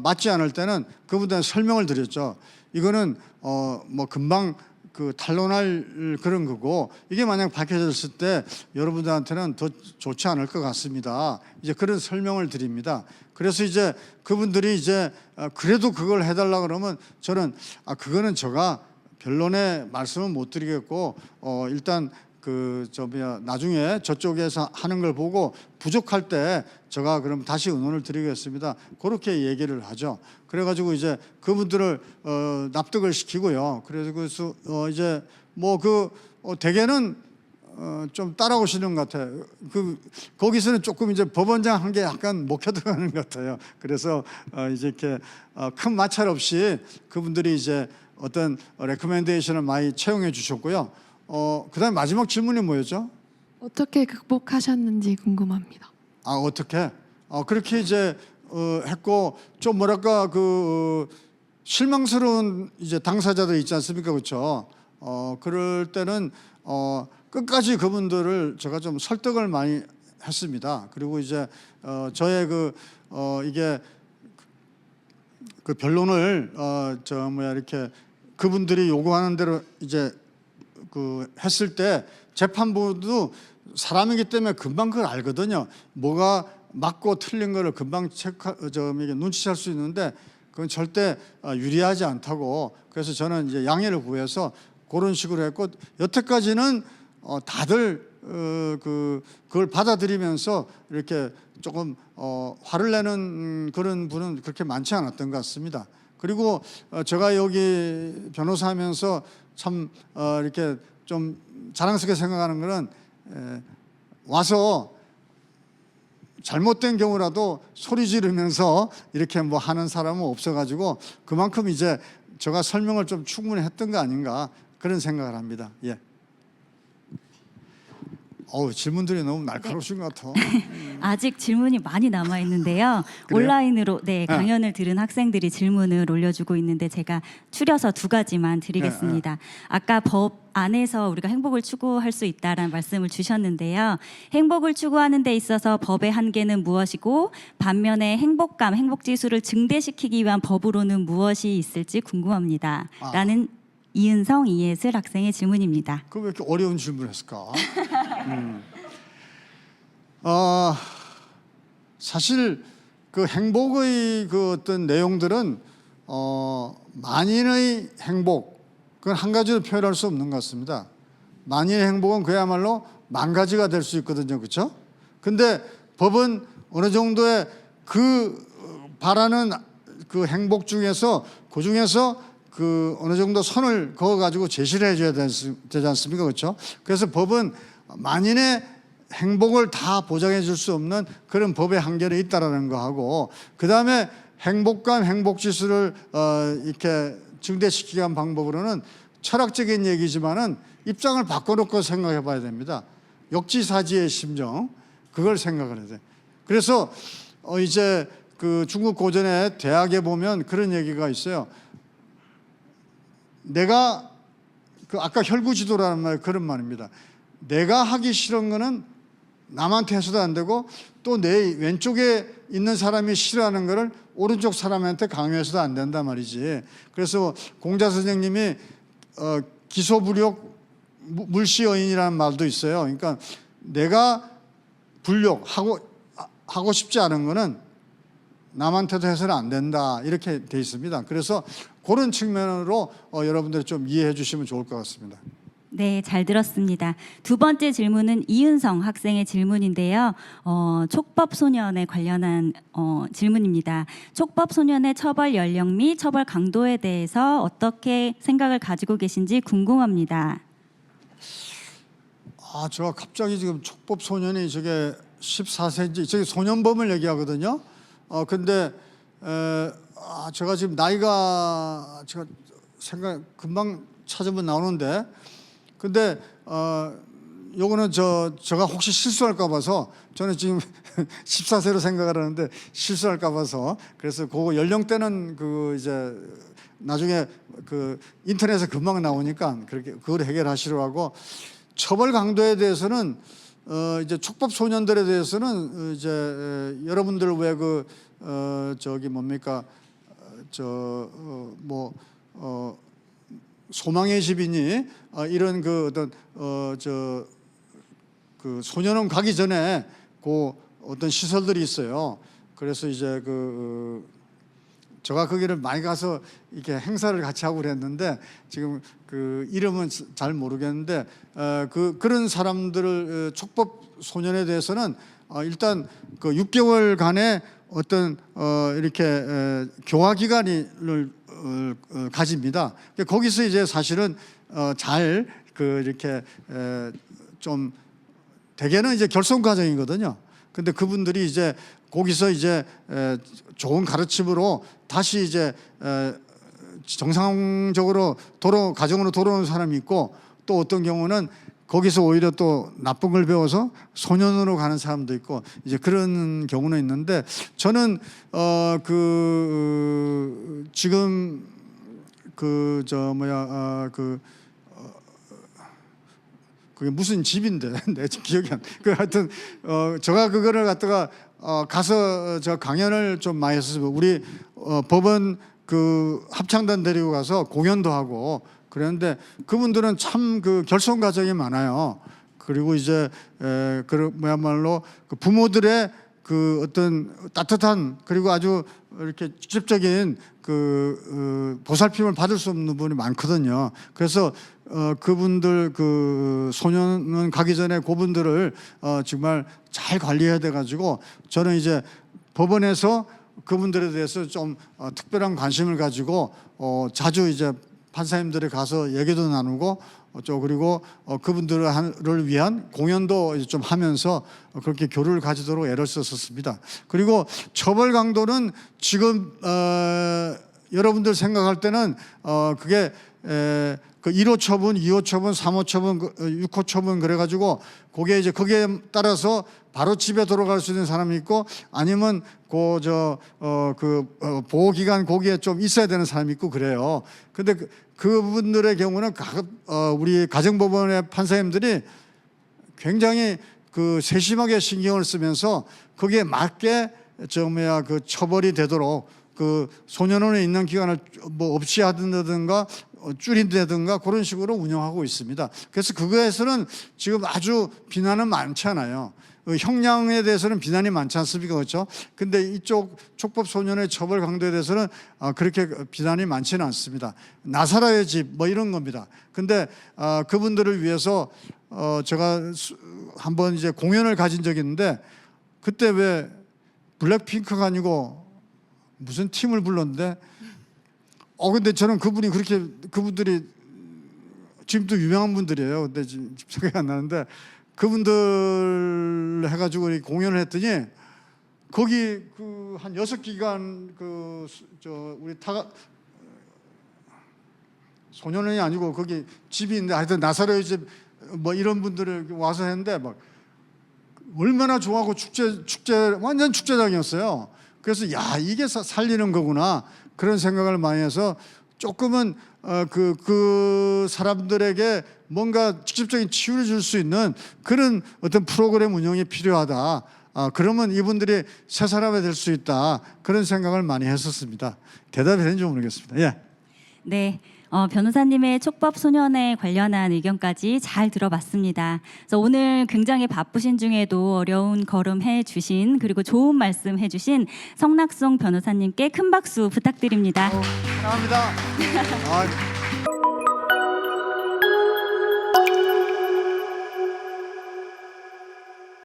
맞지 않을 때는 그분들한테 설명을 드렸죠. 이거는 뭐 금방 그 탄론할 그런 거고, 이게 만약 밝혀졌을 때 여러분들한테는 더 좋지 않을 것 같습니다. 이제 그런 설명을 드립니다. 그래서 이제 그분들이 이제 그래도 그걸 해달라 그러면 저는 그거는 제가 변론에 말씀은 못 드리겠고 일단 나중에 저쪽에서 하는 걸 보고 부족할 때 제가 그럼 다시 의논을 드리겠습니다. 그렇게 얘기를 하죠. 그래가지고 이제 그분들을 납득을 시키고요. 그래서 이제 뭐 대개는 좀 따라오시는 것 같아요. 거기서는 조금 이제 법원장 한 게 약간 먹혀 들어가는 것 같아요. 그래서 이제 이렇게 큰 마찰 없이 그분들이 이제 어떤 레코멘데이션을 많이 채용해 주셨고요. 그다음 마지막 질문이 뭐였죠? 어떻게 극복하셨는지 궁금합니다. 아, 어떻게? 그렇게 이제 했고 좀 뭐랄까 실망스러운 이제 당사자들 있지 않습니까, 그렇죠? 그럴 때는 끝까지 그분들을 제가 좀 설득을 많이 했습니다. 그리고 이제 저의 이게 그 변론을 이렇게 그분들이 요구하는 대로 이제 했을 때 재판부도 사람이기 때문에 금방 그걸 알거든요. 뭐가 맞고 틀린 거를 금방 이게 눈치챌 수 있는데 그건 절대 유리하지 않다고. 그래서 저는 이제 양해를 구해서 그런 식으로 했고, 여태까지는 다들 그걸 받아들이면서 이렇게 조금 화를 내는 그런 분은 그렇게 많지 않았던 것 같습니다. 그리고 제가 여기 변호사하면서 참 이렇게 좀 자랑스럽게 생각하는 거는 와서 잘못된 경우라도 소리 지르면서 이렇게 뭐 하는 사람은 없어가지고 그만큼 이제 제가 설명을 좀 충분히 했던 거 아닌가 그런 생각을 합니다. 예. 질문들이 너무 날카로우신 것 같아. 아직 질문이 많이 남아 있는데요. 그래요? 온라인으로 강연을 들은 학생들이 질문을 올려주고 있는데 제가 추려서 2가지만 드리겠습니다. 아까 법 안에서 우리가 행복을 추구할 수 있다라는 말씀을 주셨는데요. 행복을 추구하는 데 있어서 법의 한계는 무엇이고 반면에 행복감, 행복지수를 증대시키기 위한 법으로는 무엇이 있을지 궁금합니다. 라는 이은성, 이예슬 학생의 질문입니다. 왜 이렇게 어려운 질문을 했을까? 사실 그 행복의 그 어떤 내용들은 만인의 행복, 그건 한 가지로 표현할 수 없는 것 같습니다. 만인의 행복은 그야말로 만 가지가 될 수 있거든요, 그렇죠? 근데 법은 어느 정도의 바라는 그 행복 중에서 그 중에서 어느 정도 선을 그어 가지고 제시를 해줘야 되지 않습니까, 그렇죠? 그래서 법은 만인의 행복을 다 보장해 줄 수 없는 그런 법의 한계는 있다라는 거 하고, 그 다음에 행복감, 행복지수를 이렇게 증대시키기 위한 방법으로는 철학적인 얘기지만은 입장을 바꿔놓고 생각해 봐야 됩니다. 역지사지의 심정, 그걸 생각을 해야 돼. 그래서 이제 그 중국 고전의 대학에 보면 그런 얘기가 있어요. 내가 아까 혈구지도라는 말, 그런 말입니다. 내가 하기 싫은 거는 남한테 해서도 안 되고 또 내 왼쪽에 있는 사람이 싫어하는 거를 오른쪽 사람한테 강요해서도 안 된단 말이지. 그래서 공자 선생님이 기소불욕 물시여인이라는 말도 있어요. 그러니까 내가 하고 싶지 않은 거는 남한테도 해서는 안 된다, 이렇게 돼 있습니다. 그래서 그런 측면으로 여러분들이 좀 이해해 주시면 좋을 것 같습니다. 네, 잘 들었습니다. 2번째 질문은 이은성 학생의 질문인데요. 촉법 소년에 관련한 질문입니다. 촉법 소년의 처벌 연령 및 처벌 강도에 대해서 어떻게 생각을 가지고 계신지 궁금합니다. 제가 갑자기 지금 촉법 소년이 저게 14세인지 저게 소년범을 얘기하거든요. 근데 제가 지금 나이가 제가 금방 찾으면 나오는데, 근데 요거는 제가 혹시 실수할까 봐서, 저는 지금 14세로 생각을 하는데 실수할까 봐서, 그래서 그 연령대는 이제 나중에 인터넷에 금방 나오니까 그렇게 그걸 해결하시려고 하고, 처벌 강도에 대해서는 이제 촉법 소년들에 대해서는 이제 여러분들 왜 소망의 집이니 이런 소년원 가기 전에 어떤 시설들이 있어요. 그래서 이제 제가 거기를 많이 가서 이렇게 행사를 같이 하고 그랬는데 지금 이름은 잘 모르겠는데 그런 사람들을 촉법 소년에 대해서는 일단 6개월간의 어떤 이렇게 교화 기간을 가집니다. 거기서 이제 사실은 잘 이렇게 좀 대개는 이제 결손 과정이거든요. 근데 그분들이 이제 거기서 이제 좋은 가르침으로 다시 이제 정상적으로 가정으로 돌아오는 사람이 있고, 또 어떤 경우는 거기서 오히려 또 나쁜 걸 배워서 소년으로 가는 사람도 있고 이제 그런 경우는 있는데 저는 지금 그게 무슨 집인데 내 기억이 안. 하여튼 제가 그거를 갖다가 가서 저 강연을 좀 많이 했었어요. 우리 법원 그 합창단 데리고 가서 공연도 하고 그랬는데 그분들은 참 그 결손 가정이 많아요. 그리고 이제 그야말로 그 부모들의 그 어떤 따뜻한 그리고 아주 이렇게 직접적인 보살핌을 받을 수 없는 분이 많거든요. 그래서 그분들 그 소년원 가기 전에 그분들을 정말 잘 관리해야 돼 가지고 저는 이제 법원에서 그분들에 대해서 좀 특별한 관심을 가지고 자주 이제 판사님들이 가서 얘기도 나누고 그리고 그분들을 위한 공연도 이제 좀 하면서 그렇게 교류를 가지도록 애를 썼었습니다. 그리고 처벌 강도는 지금 여러분들 생각할 때는 그게 그 1호 처분, 2호 처분, 3호 처분, 6호 처분 그래가지고 거기에 따라서 바로 집에 돌아갈 수 있는 사람이 있고 아니면 보호기간 거기에 좀 있어야 되는 사람이 있고 그래요. 근데 그분들의 경우는 우리 가정법원의 판사님들이 굉장히 세심하게 신경을 쓰면서 거기에 맞게 그 처벌이 되도록 그 소년원에 있는 기간을 뭐 없이 하든가 줄인다든가 그런 식으로 운영하고 있습니다. 그래서 그거에서는 지금 아주 비난은 많지 않아요. 형량에 대해서는 비난이 많지 않습니까? 그렇죠? 근데 이쪽 촉법 소년의 처벌 강도에 대해서는 그렇게 비난이 많지는 않습니다. 나사라의 집 뭐 이런 겁니다. 근데 그분들을 위해서 제가 한번 이제 공연을 가진 적이 있는데 그때 왜 블랙핑크가 아니고 무슨 팀을 불렀는데 근데 저는 그분들이 지금도 유명한 분들이에요. 근데 지금 생각이 안 나는데 그분들 해가지고 공연을 했더니 거기 한 6기간 우리 소년원이 아니고 거기 집이 있는데 하여튼 나사로의 집 뭐 이런 분들을 와서 했는데 막 얼마나 좋아하고 완전 축제장이었어요. 그래서 이게 살리는 거구나 그런 생각을 많이 해서 조금은 그 사람들에게 뭔가 직접적인 치유를 줄 수 있는 그런 어떤 프로그램 운영이 필요하다. 그러면 이분들이 새 사람이 될 수 있다. 그런 생각을 많이 했었습니다. 대답이 되는지 모르겠습니다. 예. 네. 변호사님의 촉법 소년에 관련한 의견까지 잘 들어봤습니다. 그래서 오늘 굉장히 바쁘신 중에도 어려운 걸음 해주신 그리고 좋은 말씀 해주신 성낙송 변호사님께 큰 박수 부탁드립니다. 사랑합니다.